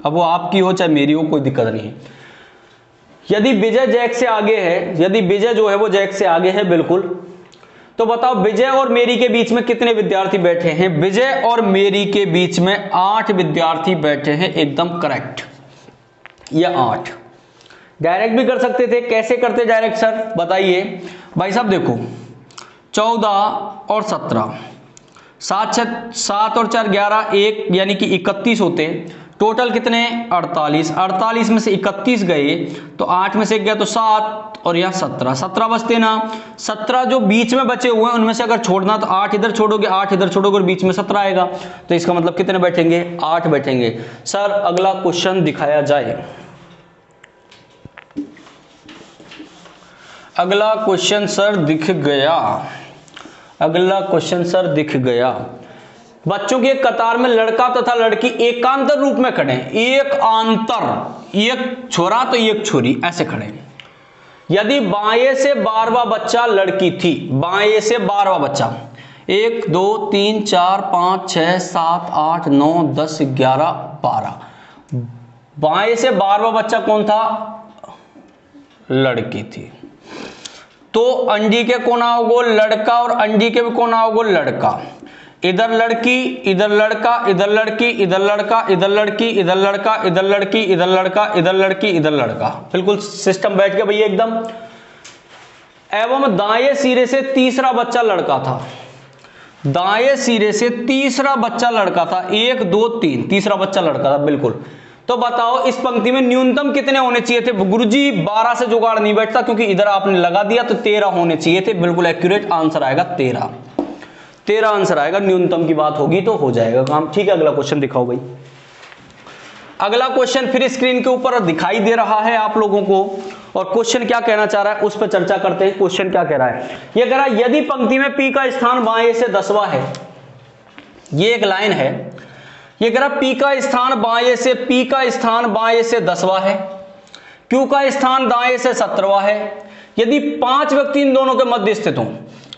अब वो आपकी हो चाहे मेरी हो, कोई दिक्कत नहीं है। यदि विजय जैक से आगे है, यदि विजय जो है वो जैक से आगे है बिल्कुल, तो बताओ विजय और मेरी के बीच में कितने विद्यार्थी बैठे हैं? विजय और मेरी के बीच में 8 विद्यार्थी बैठे हैं, एकदम करेक्ट। ये 8 डायरेक्ट भी कर सकते थे। कैसे करते डायरेक्ट सर बताइए? भाई साहब देखो 14 और 17, 7 और 4 11, 1 यानी कि 31 होते। टोटल कितने? 48। 48 में से 31 गए तो 8 में से गया तो 7 और यहाँ 17, 17 बचते ना। 17 जो बीच में बचे हुए हैं उनमें से अगर छोड़ना तो 8 इधर छोड़ोगे, 8 इधर छोड़ोगे और बीच में 17 आएगा। तो इसका मतलब कितने बैठेंगे? 8 बैठेंगे। सर अगला क्वेश्चन दिखाया जाए। अगला क्वेश्चन सर दिख गया। अगला क्वेश्चन सर दिख गया। बच्चों की एक कतार में लड़का तथा लड़की एकांतर रूप में खड़े हैं। एक आंतर, एक छोरा तो एक छोरी, ऐसे खड़े हैं। यदि बाएं से 12वां बच्चा लड़की थी, बाएं से 12वां बच्चा, 1 2 3 4 5 6 7 8 9 10 11 12, बाएं से 12वां बच्चा कौन था? लड़की थी। तो अंडी के कौन आओगे? लड़का, और अंडी के भी कौन आओगे? लड़का। इधर लड़की, इधर लड़का, इधर लड़की, इधर लड़का, इधर लड़की, इधर लड़का, इधर लड़की, इधर लड़का, इधर लड़की, इधर लड़का। बिल्कुल सिस्टम बैठ गया भैया एकदम। एवं दाएं सिरे से तीसरा बच्चा लड़का था, दाएं सिरे से तीसरा बच्चा लड़का था, 1 2 3, तीसरा बच्चा लड़का था। बिल्कुल। तो बताओ इस पंक्ति में न्यूनतम कितने होने चाहिए थे? गुरुजी 12 से जुगाड़ नहीं बैठता, क्योंकि इधर आपने लगा दिया तो 13 होने चाहिए थे। बिल्कुल एक्यूरेट आंसर आएगा 13 आंसर आएगा। न्यूनतम की बात होगी तो हो जाएगा काम। ठीक है, अगला क्वेश्चन दिखाओ भाई। अगला क्वेश्चन फिर स्क्रीन के ऊपर दिखाई दे रहा है आप लोगों को, और क्वेश्चन क्या कहना चाह रहा है उस पर चर्चा करते हैं। क्वेश्चन क्या कह रहा है? ये कह रहा है यदि पंक्ति में पी का स्थान बाएं से 10वां है, ये एक लाइन है। ये कह रहा पी का स्थान बाएं से, पी का स्थान बाएं से 10वां है, क्यू का स्थान दाएं से 17वां है। यदि 5 व्यक्ति इन दोनों के मध्य स्थित हों,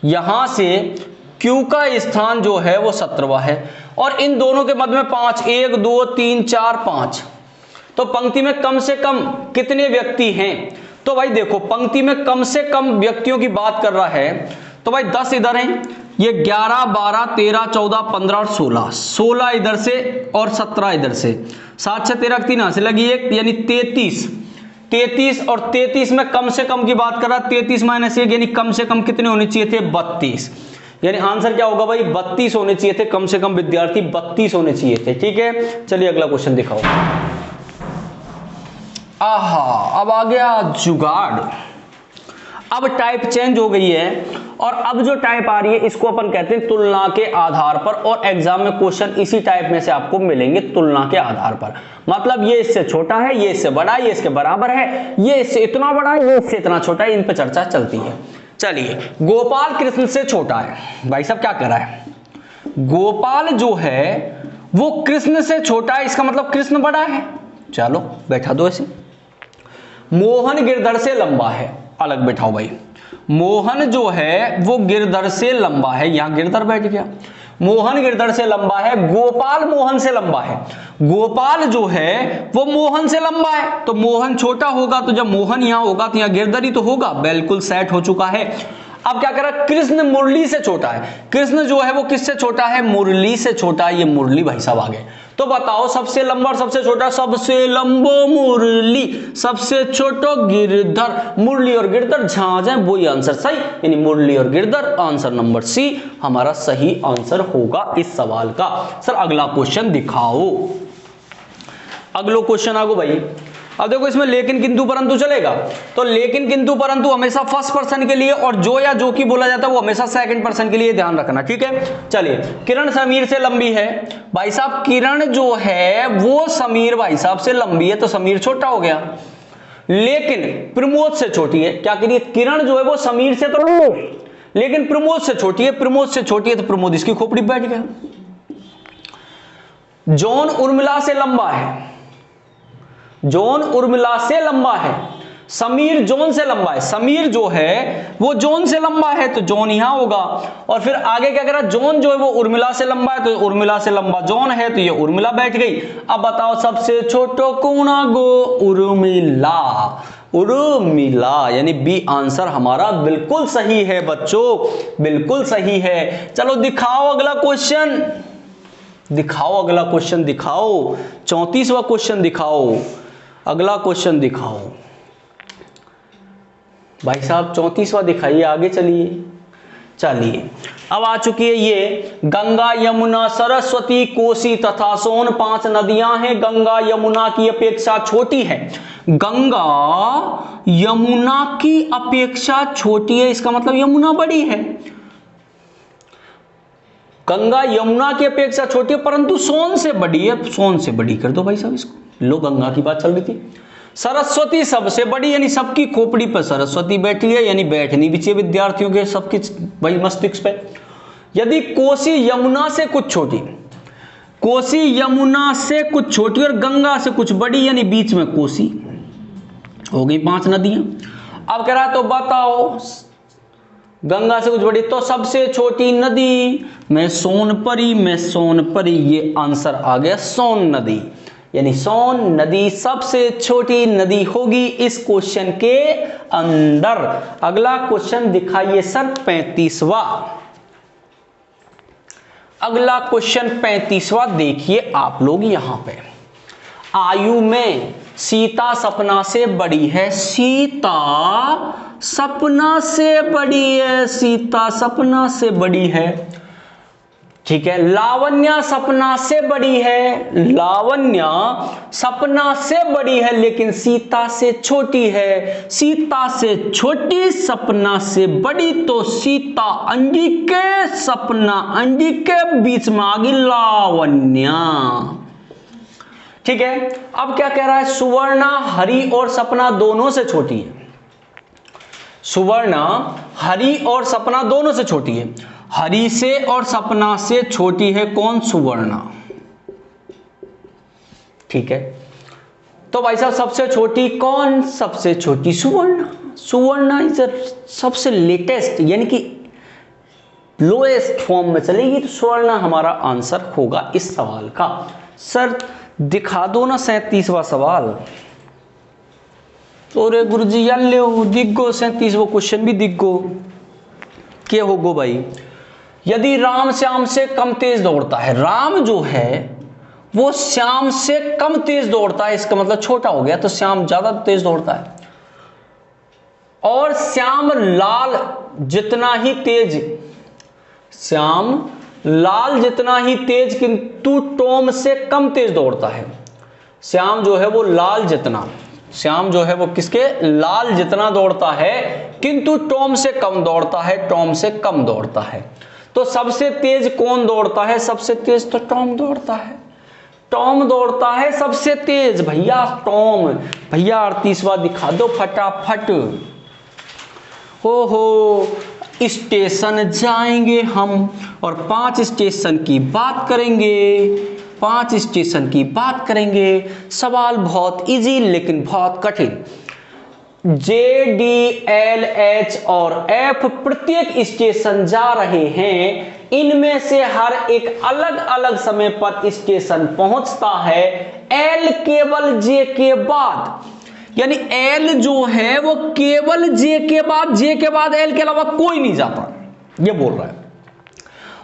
यहां से क्यू का स्थान जो है वो 17वां है, और इन दोनों के मध्य में 5, 1 2 3 4 5, तो पंक्ति में कम से कम कितने व्यक्ति हैं? तो भाई देखो पंक्ति में कम से कम व्यक्तियों की बात कर रहा है, तो भाई 10 इधर हैं, ये 11 12 13 14 15 और 16 इधर से और 17 इधर से, 7 6 13 3 से लगी एक, यानी 33 और 33 में कम से कम की बात कर रहा है। 33 माइनस 1 यानी कम से कम कितने होने चाहिए थे? 32। यानी आंसर क्या होगा भाई? 32 होने चाहिए थे, कम से कम विद्यार्थी 32 होने चाहिए थे। ठीक है, चलिए अगला क्वेश्चन दिखाओ। आहा, अब आ गया जुगाड़। अब टाइप चेंज हो गई है, और अब जो टाइप आ रही है इसको अपन कहते हैं तुलना के आधार पर, और एग्जाम में क्वेश्चन इसी टाइप में से आपको मिलेंगे तुलना के आधार पर। मतलब ये इससे छोटा है, ये इससे बड़ा है, ये इसके बराबर है, ये इससे इतना बड़ा है, ये इससे इतना छोटा है, इन पर चर्चा चलती है। चलिए, गोपाल कृष्ण से छोटा है। भाई साहब क्या कर रहा है? गोपाल जो है वो कृष्ण से छोटा है, इसका मतलब कृष्ण बड़ा है। चलो बैठा दो ऐसे। मोहन गिरधर से लंबा है, अलग बैठाओ भाई। मोहन जो है वो गिरधर से लंबा है, यहां गिरधर बैठ गया। मोहन गिरधर से लंबा है, गोपाल मोहन से लंबा है। गोपाल जो है वो मोहन से लंबा है, तो मोहन छोटा होगा, तो जब मोहन यहां होगा तो यहां गिरधर ही तो होगा। बिल्कुल सेट हो चुका है। अब क्या कर रहा है? कृष्ण मुरली से छोटा है। कृष्ण जो है वो किससे छोटा है? मुरली से छोटा है। ये मुरली भाई साहब आ गए। तो बताओ सबसे लंबा और सबसे छोटा? सबसे लंबो मुरली, सबसे छोटो गिरधर। मुरली और गिरधर जहां जाए वही आंसर सही, यानी मुरली और गिरधर। आंसर नंबर सी हमारा सही आंसर होगा इस सवाल का। सर अगला क्वेश्चन दिखाओ। अगला क्वेश्चन आगो भाई। अब देखो इसमें लेकिन किंतु परंतु चलेगा, तो लेकिन किंतु परंतु हमेशा फर्स्ट पर्सन के लिए, और जो या जो की बोला जाता है वो हमेशा सेकंड पर्सन के लिए, ध्यान रखना। ठीक है, चलिए। किरण समीर से लंबी है। भाई साहब किरण जो है वो समीर भाई साहब से लंबी है, तो समीर छोटा हो गया। लेकिन प्रमोद से छोटी है। क्या करिए? किरण जो है वो समीर से तो लंबी, लेकिन प्रमोद से छोटी है। प्रमोद से छोटी है तो प्रमोद इसकी खोपड़ी बैठ गया। जॉन उर्मिला से लंबा है। जॉन उर्मिला से लंबा है। समीर जॉन से लंबा है। समीर जो है वो जॉन से लंबा है, तो जॉन यहां होगा। और फिर आगे क्या करा? जॉन जो है वो उर्मिला से लंबा है, तो उर्मिला से लंबा जॉन है, तो ये उर्मिला बैठ गई। अब बताओ सबसे छोटो कौन गो? उर्मिला। उर्मिला, यानी बी आंसर हमारा बिल्कुल सही है बच्चों, बिल्कुल सही है। चलो दिखाओ अगला क्वेश्चन, दिखाओ अगला क्वेश्चन, दिखाओ 34वां क्वेश्चन दिखाओ। अगला क्वेश्चन दिखाओ भाई साहब, 34वां दिखाइए, आगे चलिए। चलिए अब आ चुकी है ये गंगा यमुना सरस्वती कोसी तथा सोन 5 नदियां हैं। गंगा यमुना की अपेक्षा छोटी है। गंगा यमुना की अपेक्षा छोटी है, इसका मतलब यमुना बड़ी है। गंगा यमुना की अपेक्षा छोटी है परंतु सोन से बड़ी है। सोन से बड़ी कर दो भाई साहब इसको। लो, गंगा की बात चल रही थी। सरस्वती सबसे बड़ी, यानी सबकी खोपड़ी पर सरस्वती बैठी है, यानी बैठनी भी चाहिए विद्यार्थियों के सबकी भाई मस्तिष्क पे। यदि कोसी यमुना से कुछ छोटी, कोसी यमुना से कुछ छोटी और गंगा से कुछ बड़ी, यानी बीच में कोसी, हो गई 5 नदियां। अब कह रहा तो बताओ गंगा से कुछ बड़ी, तो सबसे छोटी नदी में सोनपरी, में सोनपरी, ये आंसर आ गया सोन नदी, यानी सोन नदी सबसे छोटी नदी होगी इस क्वेश्चन के अंदर। अगला क्वेश्चन दिखाइए सर 35वां। अगला क्वेश्चन 35वां देखिए आप लोग यहां पे। आयु में सीता सपना से बड़ी है। सीता सपना से बड़ी है। सीता सपना से बड़ी है, ठीक है। लावण्या सपना से बड़ी है। लावण्या सपना से बड़ी है लेकिन सीता से छोटी है। सीता से छोटी, सपना से बड़ी, तो सीता अंगिके, सपना अंगिके, बीच में आ गई लावण्या, ठीक है। अब क्या कह रहा है? सुवर्णा हरि और सपना दोनों से छोटी है। सुवर्णा हरि और सपना दोनों से छोटी है। हरि से और सपना से छोटी है कौन? सुवर्णा, ठीक है। तो भाई साहब सबसे छोटी कौन? सबसे छोटी सुवर्णा। सुवर्णा इज सबसे लेटेस्ट यानी कि लोएस्ट फॉर्म में चलेगी, तो सुवर्णा हमारा आंसर होगा इस सवाल का। सर दिखा दो ना 37वां सवाल। तो गुरुजी यार ले दिख गो 37वां क्वेश्चन भी दिख गो। क्या होगो भाई? यदि राम श्याम से कम तेज दौड़ता है, राम जो है वो श्याम से कम तेज दौड़ता है, इसका मतलब छोटा हो गया, तो श्याम ज्यादा तेज दौड़ता है। और श्याम लाल जितना ही तेज, श्याम लाल जितना ही तेज किंतु टॉम से कम तेज दौड़ता है। श्याम जो है वो लाल जितना, श्याम जो है वो किसके? लाल जितना दौड़ता है किंतु टॉम से कम दौड़ता है, टॉम से कम दौड़ता है। तो सबसे तेज कौन दौड़ता है? सबसे तेज तो टॉम दौड़ता है। टॉम दौड़ता है सबसे तेज भैया, टॉम। भैया 38वां दिखा दो फटाफट। हो स्टेशन जाएंगे हम और 5 स्टेशन की बात करेंगे। 5 स्टेशन की बात करेंगे। सवाल बहुत इजी लेकिन बहुत कठिन। जे, डी, एल, एच और एफ प्रत्येक स्टेशन जा रहे हैं। इनमें से हर एक अलग अलग समय पर स्टेशन पहुंचता है। एल केवल जे के बाद, यानी एल जो है वो केवल जे के बाद, जे के बाद एल के अलावा कोई नहीं जाता, ये बोल रहा है।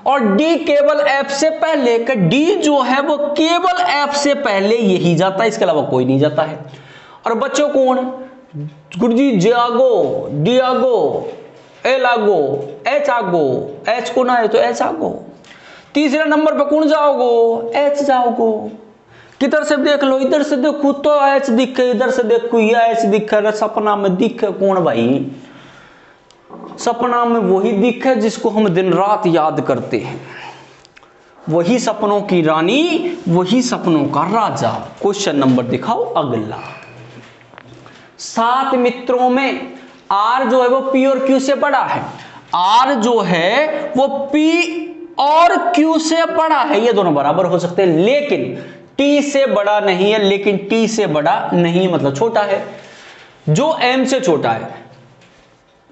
और डी केवल एफ से पहले, का डी जो है वो केवल एफ से पहले यही जाता है, इसके अलावा कोई नहीं जाता है। और बच्चों कौन? गुरुजी जियागो, डियागो, एल आगो, एच आगो, एच को ना है तो एच आगो। तीसरे नंबर पे कौन जाओगो? एच जाओगो। किधर से देख लो, इधर से देखो तो एच दिखे, इधर से देखो ये एच दिखे। सपना में दिखे कौन भाई? सपना में वही दिखे जिसको हम दिन रात याद करते हैं, वही सपनों की रानी, वही सपनों का राजा। क्वेश्चन नंबर दिखाओ अगला। 7 मित्रों में आर जो है वो पी और क्यू से बड़ा है। आर जो है वो पी और क्यू से बड़ा है, ये दोनों बराबर हो सकते हैं, लेकिन टी से बड़ा नहीं है। लेकिन टी से बड़ा नहीं मतलब छोटा है। जो एम से छोटा है,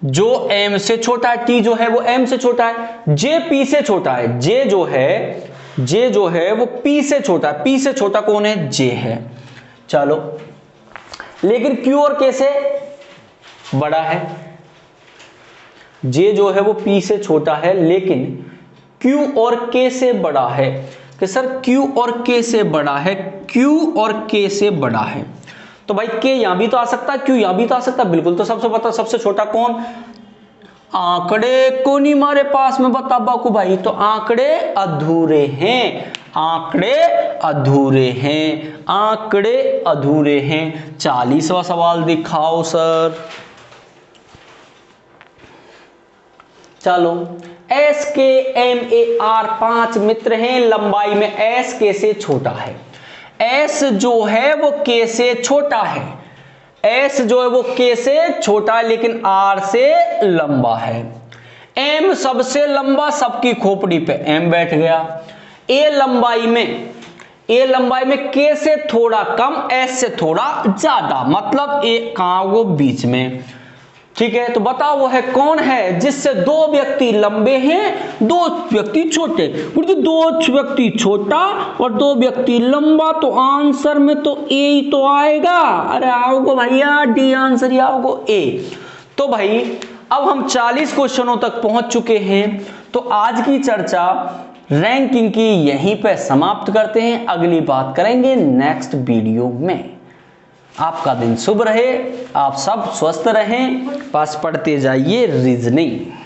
जो एम से छोटा है, टी जो है वो एम से छोटा है। जे पी से छोटा है। जे जो है वो पी से छोटा है। पी से छोटा कौन है? जे है। चलो, लेकिन क्यू और के से बड़ा है। जे जो है वो पी से छोटा है लेकिन क्यू और के से बड़ा है। कि सर क्यू और के से बड़ा है, क्यू और के से बड़ा है, तो भाई के यहां भी तो आ सकता है, क्यू यहां भी तो आ सकता है, बिल्कुल। तो सबसे पता सबसे छोटा कौन? आंकड़े को नहीं हमारे पास में बता बाकू भाई, तो आंकड़े अधूरे हैं। आंकड़े अधूरे हैं, आंकड़े अधूरे हैं। 40वां सवाल दिखाओ सर। चलो, एस के एम ए आर 5 मित्र हैं। लंबाई में एस के से छोटा है। एस जो है वो के से छोटा है। एस जो है वो के से छोटा है लेकिन आर से लंबा है। एम सबसे लंबा, सबकी खोपड़ी पे एम बैठ गया। ए लंबाई में के से थोड़ा कम, एस से थोड़ा ज्यादा, मतलब ए कहां वो बीच में, ठीक है। तो बताओ वो है कौन है जिससे 2 व्यक्ति लंबे हैं, 2 व्यक्ति छोटे। बोलते 2 व्यक्ति छोटा और 2 व्यक्ति लंबा, तो आंसर में तो ए ही तो आएगा। अरे आओगे भैया, डी आंसर ही आओगे ए। तो भाई अब हम 40 क्वेश्चनों तक पहुंच चुके हैं। तो आज की चर्चा रैंकिंग की यहीं पे समाप्त करते हैं। अगली बात करेंगे नेक्स्ट वीडियो में। आपका दिन शुभ रहे, आप सब स्वस्थ रहें, पास पढ़ते जाइए रीजनिंग।